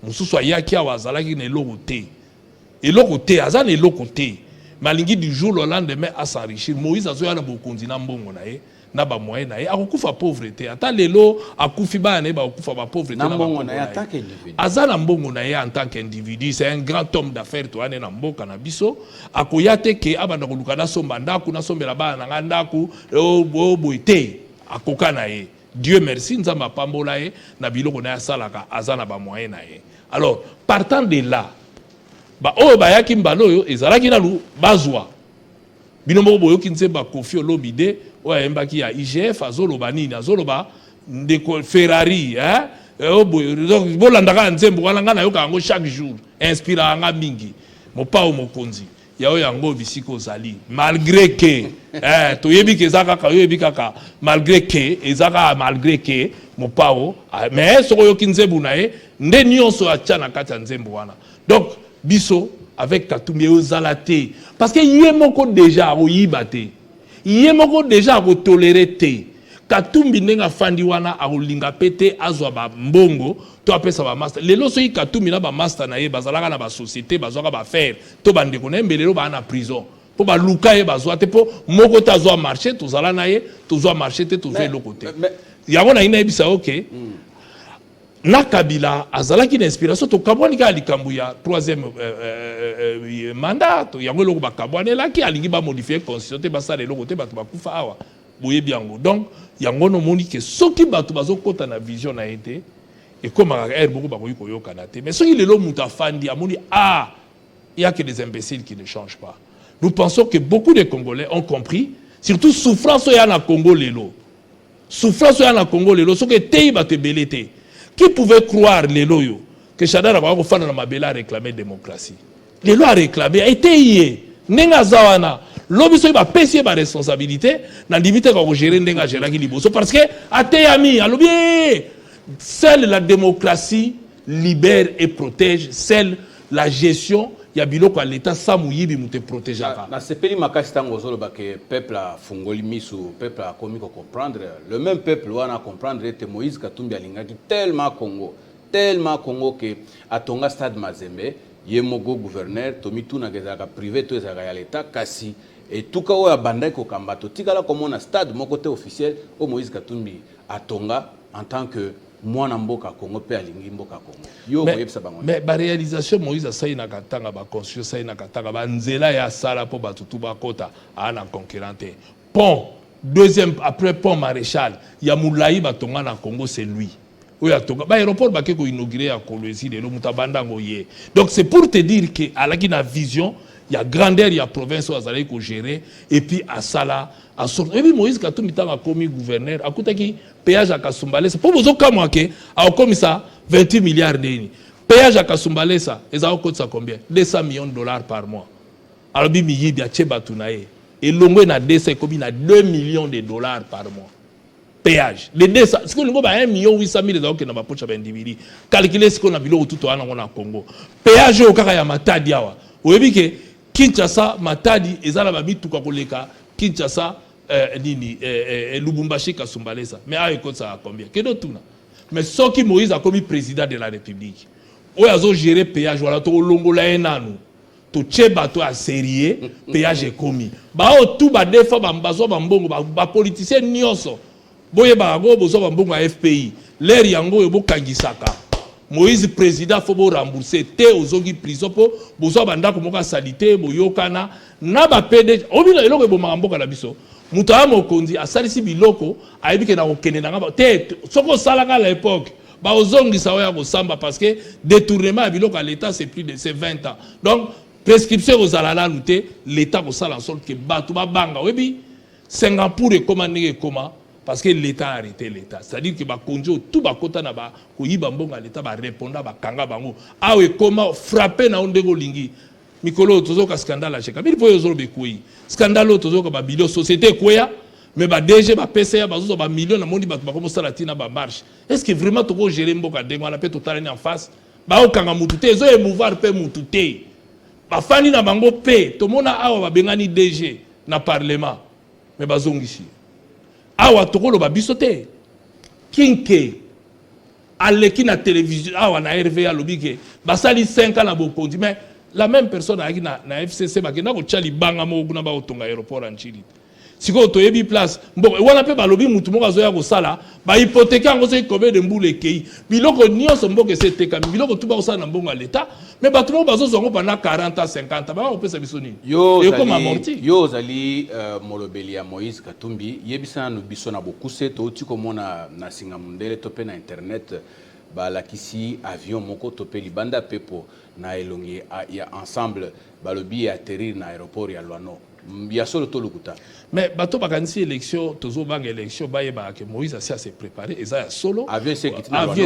mususu ayaki awa azalaki na eloko te azana eloko te malingi du jour au lendemain à s'enrichir. Moïse a zoya na bokonzi na mbongo na ye na ba moyen na ye akufa pauvreté ata lelo akufi ba na ba akufa ba pauvreté na mbongo na ye en tant qu'individu azana mbongo na ye en tant qu'individu c'est un grand homme d'affaires to ane na mboka na biso akoyate ke abanda koluka na somba ndaku na sombela ba na ndaku boite akoka na ye Dieu merci nzamba pambola ye na biloko na ya salaka azana ba moyen na ye. Alors partant de là ba o ba yaki mbalo yo ezalaki nalu bazwa bino moko boyoki nzemba Kofi Olomide o yembaki ya IGF azoloba nini azoloba ndeko Ferrari o bolandaka nzembo wana ngana yoka yango chaque jour inspira anga mingi mopao mokonzi yao yango bisiko zali malgré que toyebi ke ezaka yoyebi kaka malgré que mopao mais soko yoki nzembo na ye nde nyonso atia na kati ya nzembo wana. Donc biso avec Katumbi ozalate parce que yemoko déjà oyibate yemoko déjà tolérer Katumbi nenga fandi wana akolinga pete azwa ba mbongo to apesa ba master lelo so Katumbi na ba master na ye bazalaka na ba société bazwaka ba faire to bande ko nembelelo ba na prison po ba luka ye bazwa te po moko tazwa marché to zala na ye to zwa marché te to ve lokote yango na ina ebisa OK na Kabila azalaki na inspiration to kabwani ka likambu ya troisième mandat to yango loko bakabwane laki alingi ba modifier constitution te basala loko te bato bakufa awa boye biango. Donc yango no moni ke soki bato bazokota na vision na été et comme beaucoup bakoyi koyoka na te mais soki lelo muta fandi amoni il y a que des imbéciles qui ne changent pas. Nous pensons que beaucoup de Congolais ont compris, surtout souffrance au na Congo lelo. Souffrance au na Congo lelo, ce que tei ba te belete. Qui pouvait croire lelo yo que Chadara va faire na mabela réclamer démocratie. Lelo a réclamé, a été yé. Nenga zawana. L'obispo va payer ma responsabilité dans limite quand gérer nenga gérer qui liboso parce que ateyami alobi seule la démocratie libère et protège, seule la gestion ya biloko à l'état samuyibi mute protégeaka. Na sepeli makasi tango zolo ba que peuple a fungoli misu, peuple a komi ko comprendre, le même peuple wana comprendre que Moïse Katumbi alingaki tellement Congo que atonga stade Mazembe yemogo gouverneur tomitu na gezaka privé to ezaka ya l'état kasi et tout cas oya bandai ko kambato tikala comme na stade mon côté officiel au Moïse Katumbi atonga en tant que mwana mboka Congo pe alingi mboka Congo yo moyebisa bango mais ba réalisation Moïse asai na katanga ba conscience sai na katanga ba nzela ya sala po batutu ba kota ana concurrente pont deuxième après pont maréchal ya moulayi batonga na Congo c'est lui. L'aéroport va inaugurer à Kolwezi le Mutabandango yé. Donc c'est pour te dire que à la guine vision, il y a grandeur, il y a province où azalé ko gérer et puis à Sala à sortir. Et puis Moïse Katumbi a commis gouverneur à côté qui péage à Kasumbalé, c'est pour vous autres comme que a commis ça 28 milliards d'euros. Péage à Kasumbalé ça, et ça coûte ça combien? 200 millions de dollars par mois. Alors bi mi yibia cheba tunaye. Et l'ongo na 200 comme na 2 millions de dollars par mois. Péage. Les 200, ce qu'on a 1 million 800 000 euros que n'a pas poche à individu. Calculer ce qu'on a vu au tout en Congo. Péage au Kaya Matadi. Vous voyez que Kinshasa, Matadi, et Zala Babi, tout Kakoleka, Kinshasa, Lubumbashi, Kasumbalesa. Mais à écoute ça à combien? Qu'est-ce que mais ce qui Moïse a commis président de la République. Où ils ont géré péage, voilà, tout le long là, nous. Tout tchèba, tout a sérieux, péage est commis. Bah, tout ba défend, bazo, bambongo, ba politicien, nyoso. Boye bago bozo bambongo à FPI l'air yango yobo kangisaka Moïse président faut bo rembourser te ozogi prison po bozo banda ko moka salité boyokana na ba PD obila eloko bo mamboka na biso muta mokonzi asalisi biloko ayibike na okende na ngaba te soko salaka à l'époque ba ozongi sawa ko samba parce que détournement à biloko à l'état c'est plus de 20 ans donc prescription aux alala luté l'état ko sala en sorte que batu ba banga webi Singapour et comment parce que l'État a arrêté l'État. C'est-à-dire que bah konjo tout bah kota na bah koyiba mbonga l'État bah répondre bah kanga bango. Ah oui comment frapper na ondego lingi. Mikolo tozo ka scandale à cheka. Mais il faut be koyi. Scandale tozo ka bah bilio société koya mais bah DG bah PCA bah zo bah millions na mondi bah comme ça latina bah marche. Est-ce que vraiment toko gérer mboka dengo na pe totalani en face bah o kanga mutute zo émouvoir pe mutute. Bah fani na bango pe to mona awa bah bengani DG na parlement. Mais bah zongishi. Awa tokolo babisote kinke aleki na télévision awa na RVA lobike basali 5 ans na bokondi mais la même personne aki na FCC bakenda ko tchali banga mo kuna ba otonga aéroport en Chili siko toyebi place mboko wana pe balobi mutu moko azoya ko sala ba hypothèque ngo se combien de mbule kei biloko nyonso mboko se teka biloko tuba ko sala na mbongo à l'état mais bato mo bazo zongo pendant 40 ans 50 ba ko pesa biso nini yo zali molobeli ya Moïse Katumbi yebisa no biso na bokuse to tiko mona na singa mundele to pe na internet ba lakisi avion moko to pe libanda pepo na elongi ya ensemble balobi atterrir na aéroport ya Luano ya solo to lukuta mais bato bakanisi élection tozo banga élection ba yeba que Moïse a s'est préparé et ça solo avion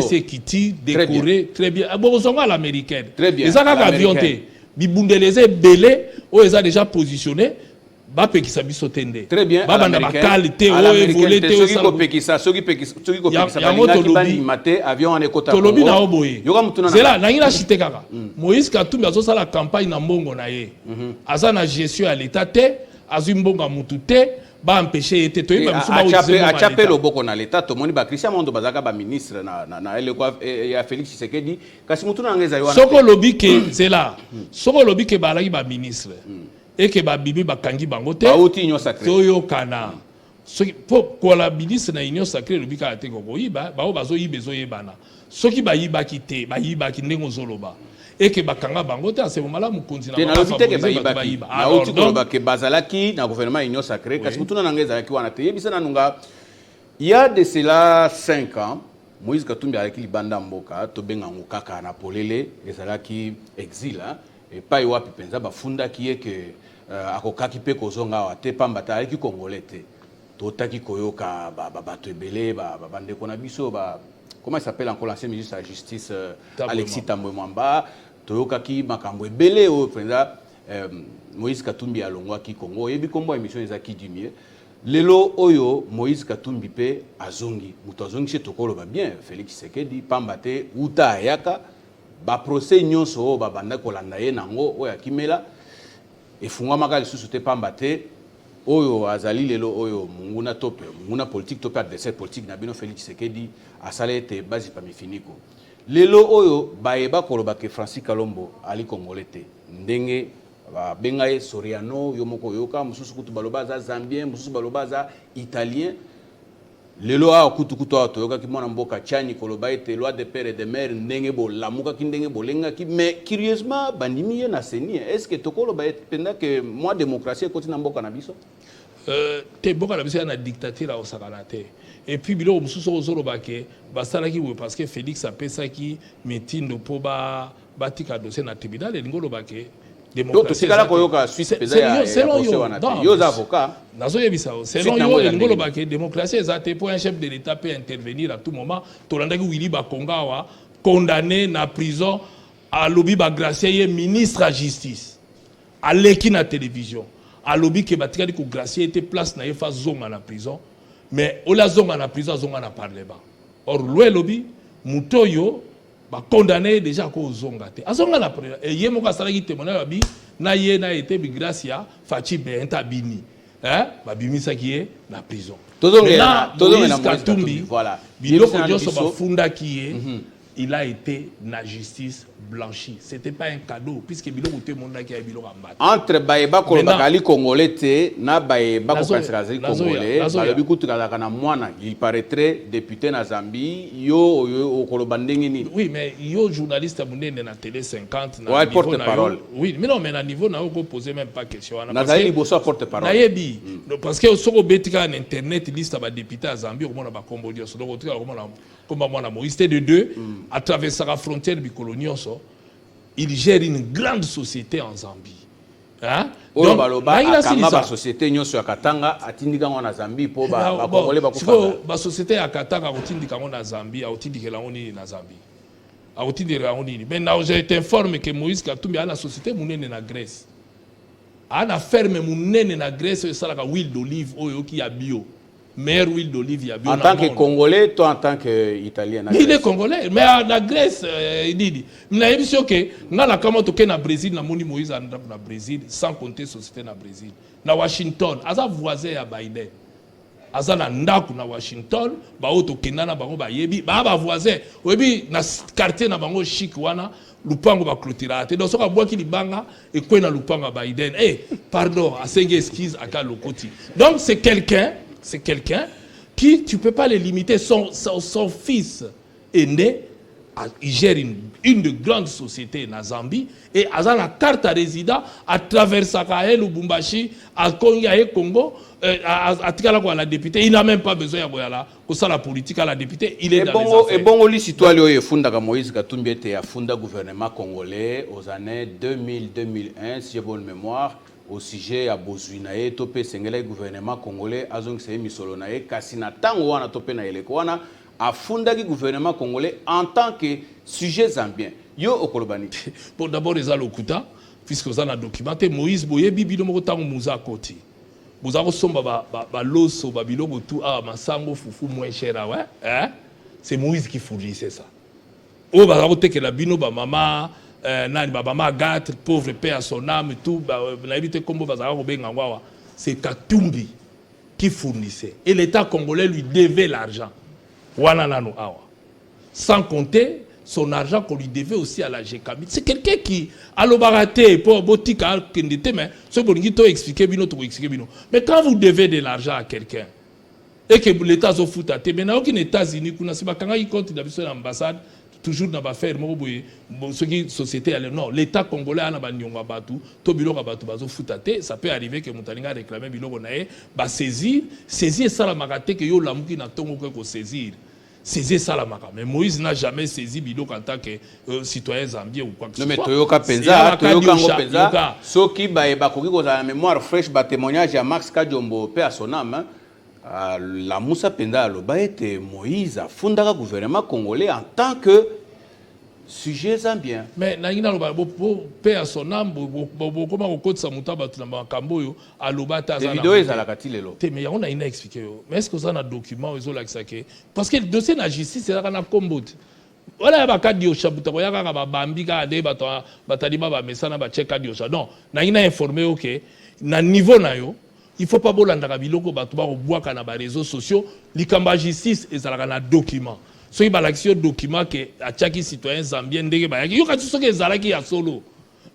c'est kiti décoré très bien bon zonga l'américaine très bien et ça ka avion té bibundeleze belé o eza déjà positionné ba pekisa biso tende très bien ba banda ba qualité o évolué té o ça soki pekisa balingaki bani maté avion en ekota tolobi na oboye zela nangi na chité kaka Moïse Katumbi azosa la campagne na mbongo na ye aza na gestion à l'état té azwi mbongo mutu té ba empêcher été to yeba musu ba ozize a chapé loboko na l'état to moni ba Christian Mondo bazaka ba ministre na ele kwa ya Félix Tshisekedi kasi mutu na ngeza yona soko lobi ke zela soko lobi ke ba laki ba ministre et que babibi bakangi bango te bauti union sacrée toyo kana soki pour la ministre na union sacrée le bika te ko yiba ba o bazo yibezo yebana soki ba yiba ki te ba yiba ki ndengo zoloba et que bakanga bango te ase momala mukonzi na ba te ke ba yiba alors donc ba ke bazalaki na gouvernement union sacrée kasi mutuna na ngeza ki wana te yebisa na nunga il y a de cela 5 ans Moïse Katumbi alaki libanda mboka to benga ngukaka na polele ezalaki exil et pas wapi penza bafunda qui est que akokaki pe kozonga wa te pamba ta ki congolais te totaki koyoka bato ebele bandeko na biso comment il s'appelle encore l'ancien ministre de la justice Alexis Tambwe Mwamba toyokaki makambo ebele o président Moïse Katumbi alongwaki Congo yebi kombo émission ezaki dumie lelo oyo Moïse Katumbi pe azongi muto azongi chez tokolo ba bien Félix Tshisekedi pamba te uta ayaka ba procès nyonso ba banda kolanda ye nango oyo akimela efungwamaka lisusu te pamba te oyo azali lelo oyo munguna politique tope adversaire politique na bino Félix Tshisekedi asala ete basi pa mifiniko lelo oyo bayeba koloba ke Francis Kalombo ali congolais te ndenge benga ye Soriano yo moko yoka mususu kutu baloba za zambien mususu baloba za italien lelo a kutu toyoka ki mwana mboka chani koloba ete loi de père et de mère ndenge bo lamuka ki ndenge bolenga ki mais curieusement bandimi ye na seni est-ce que tokoloba pendant que moi démocratie koti na mboka na biso te mboka na biso na dictature au sakanate et puis bilo mususu ozoloba ke basalaki parce que Félix apesaki metindo po batika dossier na tribunal elingo ke démocratie selon démocratie ezate pour un chef de l'État peut intervenir à tout moment tolandaki Willy Bakongawa condamné na prison à lobby ba gracier ministre à justice à l'équipe na télévision à lobby que batikali ko gracier était place na fa zonga na prison mais ola zonga na prison zonga na parlement or loi lobby mutoyo ba condamné déjà ko zonga te azonga na prison et yemo ka sala ki témoignage bi na ye na été bi gracia fachi benta bini ba bimisa ki ye na prison tozonga na Katumbi voilà biloko joso ba funda ki ye il a été na justice blanchi. C'était pas un cadeau puisque biloko te monda ki ya biloko ambata. Entre Baeba Kolobakali congolais te na Baeba Kokasrazali congolais, balobi kutukala kana mwana, il paraîtrait député na Zambie, yo Kolobandenge ni. Oui, mais yo journaliste munene na télé 50 na ouais, porte-parole. Oui, mais non, mais na niveau na ko poser même pas question. Na zaïli bosso porte-parole. Na yebi parce que soko betika na internet liste ba député à Zambie ko mona ba kombo dio so donc otika ko mona comme mona Moïse de deux à travers sa frontière bicolonion so il gère une grande société en Zambie. Hein? Donc, la société nyoso ya Katanga atindika na Zambie po ba congolais ba kufanga. Ba société ya Katanga otindika na Zambie, otindika ngoni na Zambie. Otindika ngoni. Mais now j'ai été informé que Moïse Katumbi a la société munene na Grèce. A na ferme munene na Grèce ça la huile d'olive oyo ki ya bio. Meilleure huile d'olive ya bio. En tant que Congolais, toi en tant qu'Italien. Il est Congolais, mais en Grèce, il dit. Mais il y a que na la kama toke na Brésil, na moni Moïse na Brésil, sans compter société na Brésil. Na Washington, aza voisin ya Biden. Aza na ndaku na Washington, ba oto kenana bango ba yebi, ba voisin. Oyebi na quartier na bango chic wana. Lupango ba clôturer te donc soka boaki libanga et quoi na lupango Biden pardon à cinq excuse à Kalokoti donc c'est quelqu'un qui tu peux pas le limiter son fils est né il gère une de grandes sociétés na Zambie et a la carte à résident à travers Sakael Lubumbashi à Congo à Tikala quoi la députée il n'a même pas besoin de pour ça la politique à la députée il est dans les affaires. Et bon oli citoyen oyo funda ka Moïse Katumbi était à funda gouvernement congolais aux années 2000-2001 si j'ai bonne mémoire au sujet à Bozuinae topé sengele gouvernement congolais azong c'est misolo nae kasina tango wana topé na eleko wana a funda ki gouvernement congolais en tant que sujet zambien yo okolobani pour d'abord les alokuta puisque vous en a documenté Moïse Boye bibilo moko tango muza koti Buzako somba ba loso ba biloko tout masango fufu moins cher ouais hein c'est Moïse qui fournissait ça o ba rote que la bino ba maman nani ba maman gâte pauvre père à son âme tout na éviter comme ba za ko benga ngwa c'est Katumbi qui fournissait et l'état congolais lui devait l'argent wana nanu awa sans compter son argent qu'on lui devait aussi à la GKB. C'est quelqu'un qui a l'obaraté pour botika kendete mais ce bongi to expliquer bino to expliquer bino. Mais quand vous devez de l'argent à quelqu'un et que l'État se fout à te maintenant aucun États-Unis kuna si ba kanga y compte d'habitude l'ambassade toujours dans ba faire moko boye ce qui société elle non l'État congolais a na ba nyonga batu to biloko batu bazo fout à te ça peut arriver que mutalinga réclamer biloko na ba saisir ça la makate que yo lamuki na tongo ko saisir. saisir ça la mara. Mais Moïse n'a jamais saisi Biloko en tant que citoyen zambien ou quoi que ce soit. Non mais Toyoka Penza, ceux qui bakoki kozala la mémoire fraîche, ba témoignage à Max Kadiombo, paix à son âme. La Moussa Penda aloba était Moïse a fondé le gouvernement congolais en tant que sujet zambien. Mais nangina aloba paix à son âme, comment on code sa mutaba tu n'as kamboyo aloba ta zana. Les vidéos ezalaka ti lelo. Mais on a une expliqué. Mais est-ce que ça a un document ils ont l'accès parce que le dossier de la justice c'est là qu'on a combo. Voilà ba kadio chabuta ko yaka ba bambika de bato bataliba ba mesana ba check kadio cha. Non, nangina informé OK. Na niveau na yo il ne faut pas bolanda biloko bato ba obwaka na ba réseaux sociaux likamba justice ezalaka na document so il balaxio document que atiaki citoyen zambien ndenge ba yaki yo kati soki ezalaki ya solo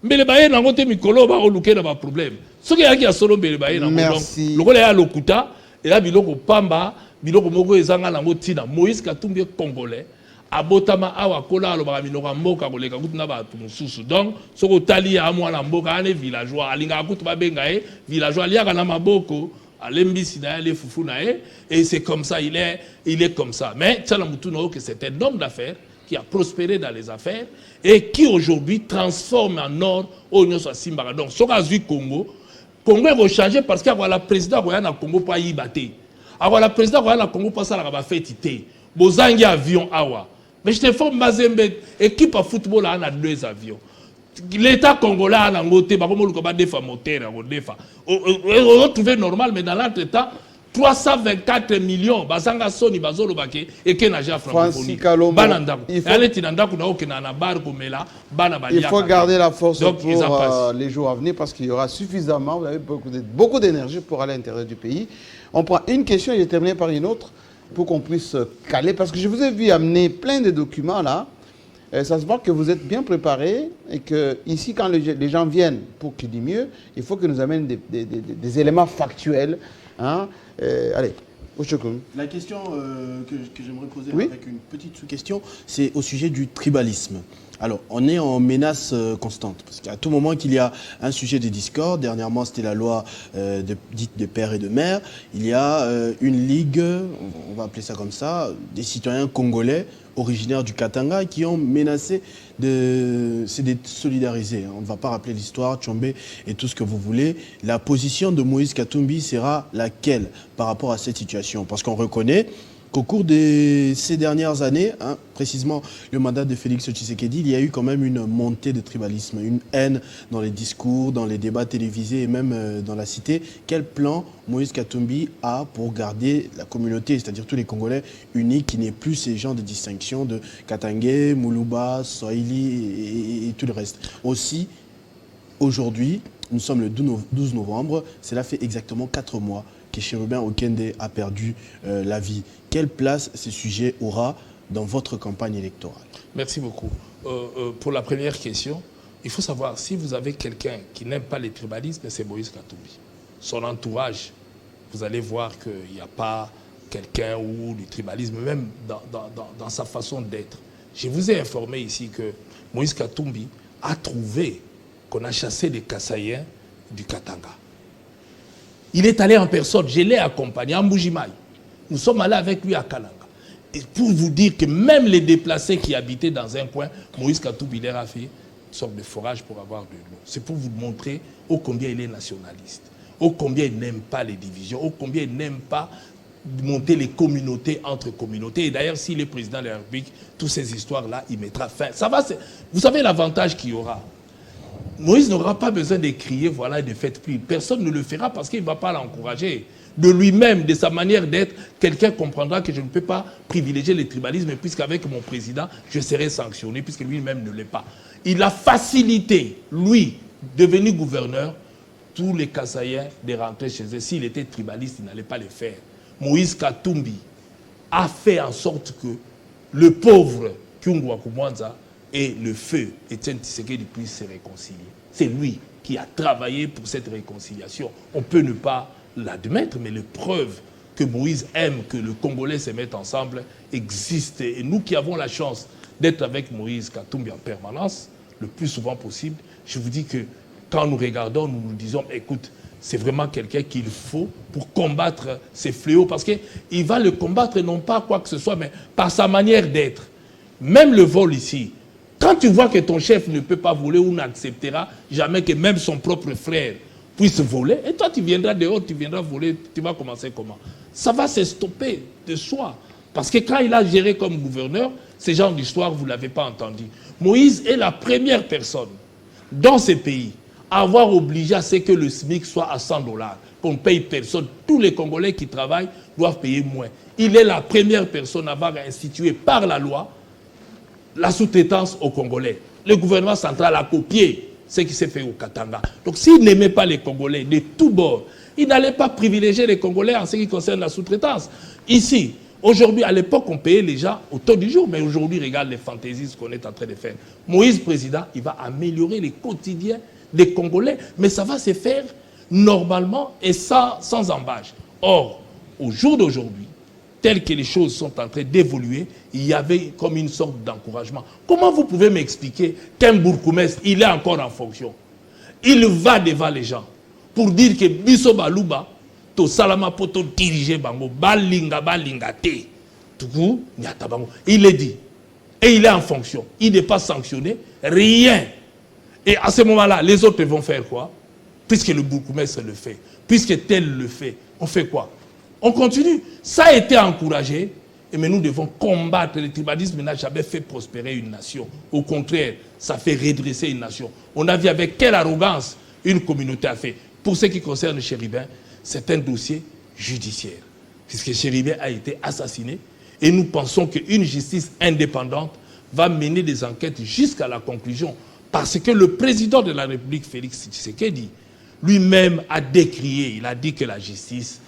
mbele ba ye nango te mikolo ba oluke na ba problème soki yaki ya solo mbele ba ye nango donc lokola ya lokuta et là biloko pamba biloko moko ezanga nango tina Moïse Katumbi congolais abotama awa kola alobaka minoko mboka koleka kutu na bato mosusu donc soko tali ya mwana mboka ane villageois alinga kutu babenga ye villageois liaka na maboko alembisi na le fufu na ye et c'est comme ça il est comme ça mais tsala mutuno que c'est un homme d'affaires qui a prospéré dans les affaires et qui aujourd'hui transforme en or au nyoso simbaka donc soka zui Congo va changer parce qu'il y a la président ko ya na Congo pa yibate avoir la président ko ya na Congo pa sala ba fête té bozangi avion awa. Mais je te forme Mazembe, équipe à football a 2 avions. L'État congolais a un moteur, on a trouvé normal, mais dans l'entretemps, 324 millions, Bazanga Sony, Bazolo Bake, et Kenaja francophonie. Il faut garder la force donc, pour les jours à venir parce qu'il y aura suffisamment, vous avez beaucoup d'énergie pour aller à l'intérieur du pays. On prend une question et je termine par une autre. Pour qu'on puisse caler, parce que je vous ai vu amener plein de documents là, ça se voit que vous êtes bien préparés et que ici quand les gens viennent pour qu'ils disent mieux, il faut qu'ils nous amènent des éléments factuels. Hein? Allez, la question que j'aimerais poser avec une petite sous-question, c'est au sujet du tribalisme. Alors, on est en menace constante, parce qu'à tout moment qu'il y a un sujet de discorde, dernièrement c'était la loi dite de père et de mère, il y a une ligue, on va appeler ça comme ça, des citoyens congolais originaires du Katanga qui ont menacé de se désolidariser. On ne va pas rappeler l'histoire, Tchombe et tout ce que vous voulez. La position de Moïse Katumbi sera laquelle par rapport à cette situation? Parce qu'on reconnaît qu'au cours de ces dernières années, précisément le mandat de Félix Tshisekedi, il y a eu quand même une montée de tribalisme, une haine dans les discours, dans les débats télévisés et même dans la cité. Quel plan Moïse Katumbi a pour garder la communauté, c'est-à-dire tous les Congolais unis, qui n'aient plus ces genres de distinctions de Katangé, Moulouba, Swahili et tout le reste. Aussi, aujourd'hui, nous sommes le 12 novembre, cela fait exactement 4 mois que Chérubin Okende a perdu la vie. Quelle place ce sujet aura dans votre campagne électorale? Merci beaucoup. Pour la première question, il faut savoir, si vous avez quelqu'un qui n'aime pas les tribalismes, c'est Moïse Katumbi. Son entourage, vous allez voir qu'il n'y a pas quelqu'un où le tribalisme, même dans sa façon d'être. Je vous ai informé ici que Moïse Katumbi a trouvé qu'on a chassé les Kassaïens du Katanga. Il est allé en personne, je l'ai accompagné en Mbujimaï. Nous sommes allés avec lui à Kalanga. Et pour vous dire que même les déplacés qui habitaient dans un coin, Moïse Katumbi leur a fait une sorte de forage pour avoir de l'eau. C'est pour vous montrer ô combien il est nationaliste, ô combien il n'aime pas les divisions, ô combien il n'aime pas monter les communautés entre communautés. Et d'ailleurs, s'il est président de la République, toutes ces histoires-là, il mettra fin. Ça va, vous savez l'avantage qu'il y aura. Moïse n'aura pas besoin de crier, voilà, de faites plus. Personne ne le fera parce qu'il ne va pas l'encourager. De lui-même, de sa manière d'être, quelqu'un comprendra que je ne peux pas privilégier le tribalisme puisqu'avec mon président, je serai sanctionné puisque lui-même ne l'est pas. Il a facilité, lui, devenu gouverneur, tous les Kassaïens de rentrer chez eux. S'il était tribaliste, il n'allait pas le faire. Moïse Katumbi a fait en sorte que le pauvre Kyungwa Kumwanza et le feu Etienne Tshisekedi puissent se réconcilier. C'est lui qui a travaillé pour cette réconciliation. On peut ne pas l'admettre, mais les preuves que Moïse aime que le Congolais se mette ensemble existent. Et nous qui avons la chance d'être avec Moïse Katumbi en permanence, le plus souvent possible, je vous dis que quand nous regardons, nous nous disons, écoute, c'est vraiment quelqu'un qu'il faut pour combattre ces fléaux, parce qu'il va le combattre non pas quoi que ce soit, mais par sa manière d'être. Même le vol ici, quand tu vois que ton chef ne peut pas voler ou n'acceptera jamais que même son propre frère puisse voler, et toi tu viendras dehors, tu viendras voler, tu vas commencer comment? Ça va se stopper de soi. Parce que quand il a géré comme gouverneur, ce genre d'histoire, vous ne l'avez pas entendu. Moïse est la première personne dans ces pays à avoir obligé à ce que le SMIC soit à $100, qu'on ne paye personne. Tous les Congolais qui travaillent doivent payer moins. Il est la première personne à avoir institué par la loi la sous-traitance aux Congolais. Le gouvernement central a copié ce qui s'est fait au Katanga. Donc s'il n'aimait pas les Congolais de tous bords, il n'allait pas privilégier les Congolais en ce qui concerne la sous-traitance. Ici, aujourd'hui, à l'époque, on payait les gens au taux du jour, mais aujourd'hui, regarde les fantaisies qu'on est en train de faire. Moïse, président, il va améliorer les quotidiens des Congolais, mais ça va se faire normalement et sans embâche. Or, au jour d'aujourd'hui, tel que les choses sont en train d'évoluer, il y avait comme une sorte d'encouragement. Comment vous pouvez m'expliquer qu'un bourgmestre, il est encore en fonction? Il va devant les gens pour dire que Biso Balouba, to salama poto diriger bango, balinga te. Tout il est dit. Et il est en fonction. Il n'est pas sanctionné. Rien. Et à ce moment-là, les autres vont faire quoi? Puisque le bourgmestre le fait, puisque tel le fait, on fait quoi? On continue. Ça a été encouragé, mais nous devons combattre. Le tribalisme n'a jamais fait prospérer une nation. Au contraire, ça fait redresser une nation. On a vu avec quelle arrogance une communauté a fait. Pour ce qui concerne Chéribin, c'est un dossier judiciaire, puisque Chéribin a été assassiné, et nous pensons qu'une justice indépendante va mener des enquêtes jusqu'à la conclusion, parce que le président de la République, Félix Tshisekedi, lui-même a décrié, il a dit que la justice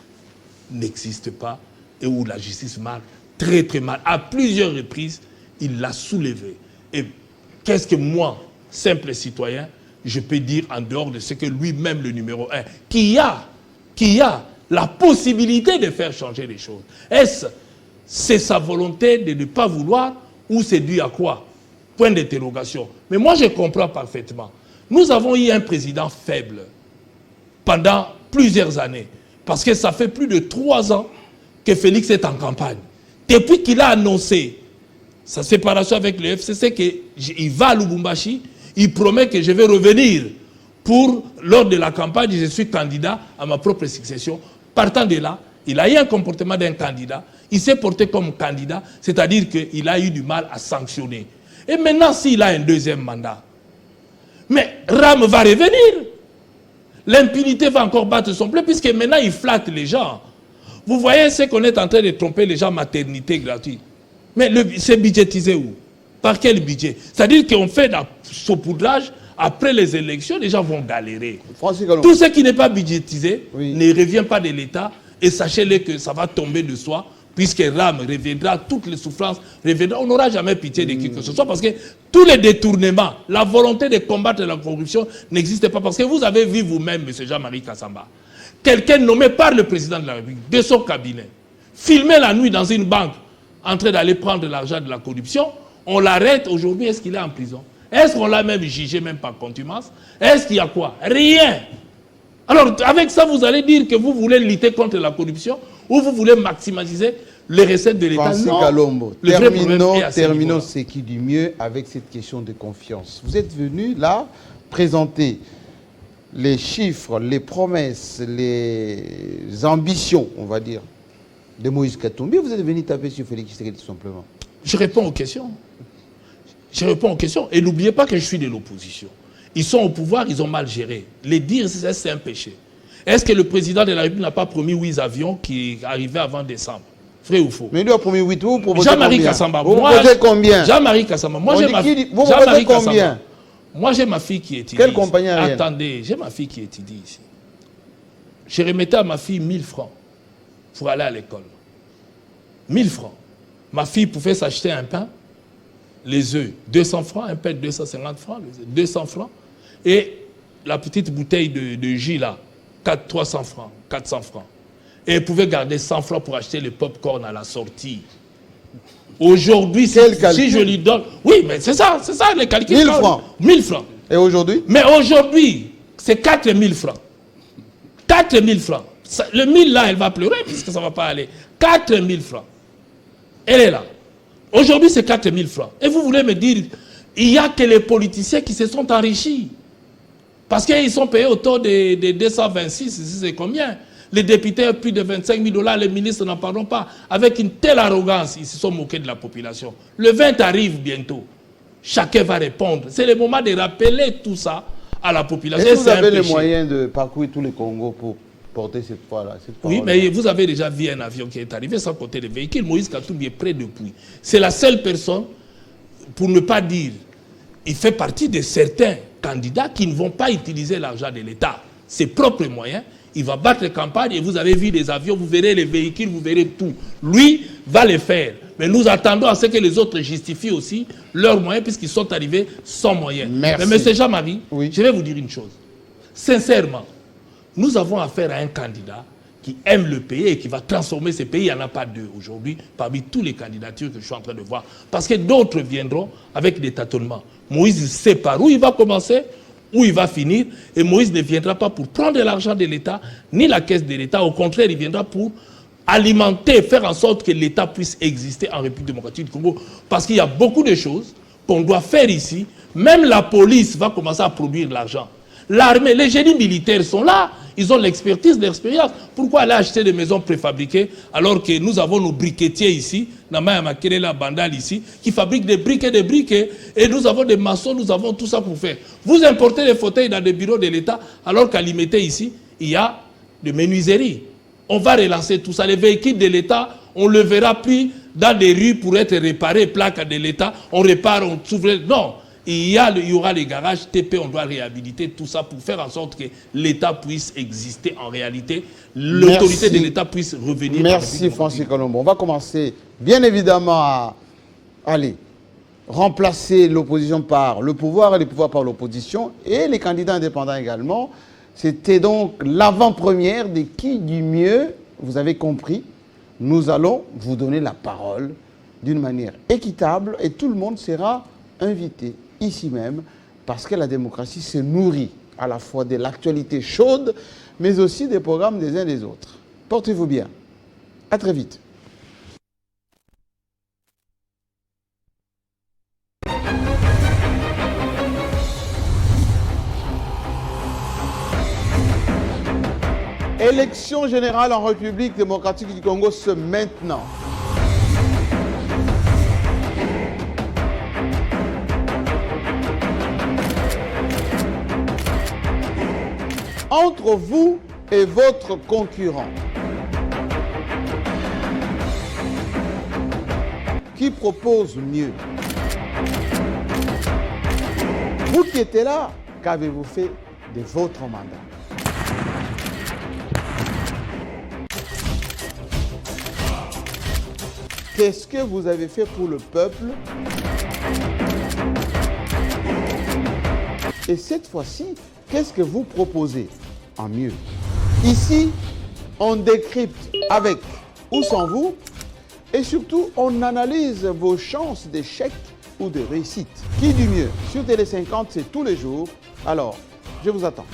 n'existe pas, et où la justice marche très très mal. À plusieurs reprises, il l'a soulevé. Et qu'est-ce que moi, simple citoyen, je peux dire en dehors de ce que lui-même, le numéro 1, qui a la possibilité de faire changer les choses. Est-ce c'est sa volonté de ne pas vouloir ou c'est dû à quoi? Point d'interrogation. Mais moi, je comprends parfaitement. Nous avons eu un président faible pendant plusieurs années. Parce que ça fait plus de 3 ans que Félix est en campagne. Depuis qu'il a annoncé sa séparation avec le FCC, qu'il va à Lubumbashi, il promet que je vais revenir pour, lors de la campagne, je suis candidat à ma propre succession. Partant de là, il a eu un comportement d'un candidat, il s'est porté comme candidat, c'est-à-dire qu'il a eu du mal à sanctionner. Et maintenant, s'il a un deuxième mandat, mais Ram va revenir. L'impunité va encore battre son plein, puisque maintenant, il flatte les gens. Vous voyez ce qu'on est en train de tromper les gens, maternité gratuite. Mais c'est budgétisé où? Par quel budget? C'est-à-dire qu'on fait un saupoudrage, après les élections, les gens vont galérer. Tout ce qui n'est pas budgétisé ne revient pas de l'État, et sachez-le que ça va tomber de soi, puisque RAM reviendra, toutes les souffrances reviendront. On n'aura jamais pitié de qui que ce soit, parce que tous les détournements, la volonté de combattre la corruption n'existe pas. Parce que vous avez vu vous-même, M. Jean-Marie Kassamba, quelqu'un nommé par le président de la République, de son cabinet, filmé la nuit dans une banque, en train d'aller prendre l'argent de la corruption, on l'arrête aujourd'hui, est-ce qu'il est en prison? Est-ce qu'on l'a même jugé, même par contumace? Est-ce qu'il y a quoi? Rien. Alors, avec ça, vous allez dire que vous voulez lutter contre la corruption ou vous voulez maximiser les recettes de l'État? Non. Kalombo, terminons ce qui dit mieux avec cette question de confiance. Vous êtes venu là présenter les chiffres, les promesses, les ambitions, on va dire, de Moïse Katumbi. Vous êtes venu taper sur Félix Tshisekedi tout simplement. Je réponds aux questions. Je réponds aux questions. Et n'oubliez pas que je suis de l'opposition. Ils sont au pouvoir, ils ont mal géré. Les dire, c'est un péché. Est-ce que le président de la République n'a pas promis 8 avions qui arrivaient avant décembre? Vrai ou faux? Mais il a promis 8 ou pour voter Jean-Marie Kassamba. Vous votez combien? Jean-Marie Kassamba. Moi, j'ai ma fille. Vous votez combien? Moi, j'ai ma fille qui étudie. Quelle compagnie aérienne? Attendez, j'ai ma fille qui étudie ici. Je remettais à ma fille 1000 francs pour aller à l'école. 1000 francs. Ma fille pouvait s'acheter un pain, les œufs, 200 francs, un pain de 250 francs, 200 francs. Et la petite bouteille de jus là, 300 francs, 400 francs. Et elle pouvait garder 100 francs pour acheter le pop-corn à la sortie. Aujourd'hui, si je lui donne... Oui, mais c'est ça les calculs. 1000 francs. 1000 francs. Et aujourd'hui? Mais aujourd'hui, c'est 4000 francs. 4 000 francs. Le 1000 là, elle va pleurer puisque ça ne va pas aller. 4 000 francs. Elle est là. Aujourd'hui, c'est 4 000 francs. Et vous voulez me dire, il n'y a que les politiciens qui se sont enrichis. Parce qu'ils sont payés autour de 226, c'est combien? Les députés, plus de 25 000 $, les ministres n'en parlons pas. Avec une telle arrogance, ils se sont moqués de la population. Le 20 arrive bientôt. Chacun va répondre. C'est le moment de rappeler tout ça à la population. Est-ce que vous avez les moyens de parcourir tous les Congos pour porter cette fois-là? Oui, mais vous avez déjà vu un avion qui est arrivé sans compter les véhicules. Moïse Katumbi est prêt depuis. C'est la seule personne, pour ne pas dire, il fait partie de certains candidats qui ne vont pas utiliser l'argent de l'État, ses propres moyens. Il va battre campagne et vous avez vu les avions, vous verrez les véhicules, vous verrez tout. Lui va le faire. Mais nous attendons à ce que les autres justifient aussi leurs moyens puisqu'ils sont arrivés sans moyens. Merci. Mais M. Jean-Marie, oui. Je vais vous dire une chose. Sincèrement, nous avons affaire à un candidat qui aime le pays et qui va transformer ce pays. Il n'y en a pas deux aujourd'hui parmi toutes les candidatures que je suis en train de voir. Parce que d'autres viendront avec des tâtonnements. Moïse sait par où il va commencer, où il va finir. Et Moïse ne viendra pas pour prendre l'argent de l'État, ni la caisse de l'État. Au contraire, il viendra pour alimenter, faire en sorte que l'État puisse exister en République démocratique du Congo. Parce qu'il y a beaucoup de choses qu'on doit faire ici. Même la police va commencer à produire l'argent. L'armée, les génies militaires sont là. Ils ont l'expertise, l'expérience. Pourquoi aller acheter des maisons préfabriquées alors que nous avons nos briquetiers ici, Namaya Makelela Bandal ici, qui fabriquent des briques et nous avons des maçons, nous avons tout ça pour faire. Vous importez les fauteuils dans des bureaux de l'État alors qu'à Limité ici, il y a des menuiseries. On va relancer tout ça. Les véhicules de l'État, on ne le verra plus dans des rues pour être réparés, plaques de l'État. On répare, on s'ouvre. Non. Il y aura les garages TP, on doit réhabiliter tout ça pour faire en sorte que l'État puisse exister en réalité, l'autorité de l'État puisse revenir. Merci Francis Colombo. On va commencer bien évidemment à remplacer l'opposition par le pouvoir et le pouvoir par l'opposition et les candidats indépendants également. C'était donc l'avant-première de Qui du mieux, vous avez compris. Nous allons vous donner la parole d'une manière équitable et tout le monde sera invité ici même, parce que la démocratie se nourrit à la fois de l'actualité chaude, mais aussi des programmes des uns des autres. Portez-vous bien. À très vite. Élection générale en République démocratique du Congo ce maintenant. Entre vous et votre concurrent, qui propose mieux? Vous qui étiez là, qu'avez-vous fait de votre mandat? Qu'est-ce que vous avez fait pour le peuple? Et cette fois-ci, qu'est-ce que vous proposez en mieux? Ici, on décrypte avec ou sans vous, et surtout, on analyse vos chances d'échec ou de réussite. Qui du mieux? Sur Télé 50, c'est tous les jours. Alors, je vous attends.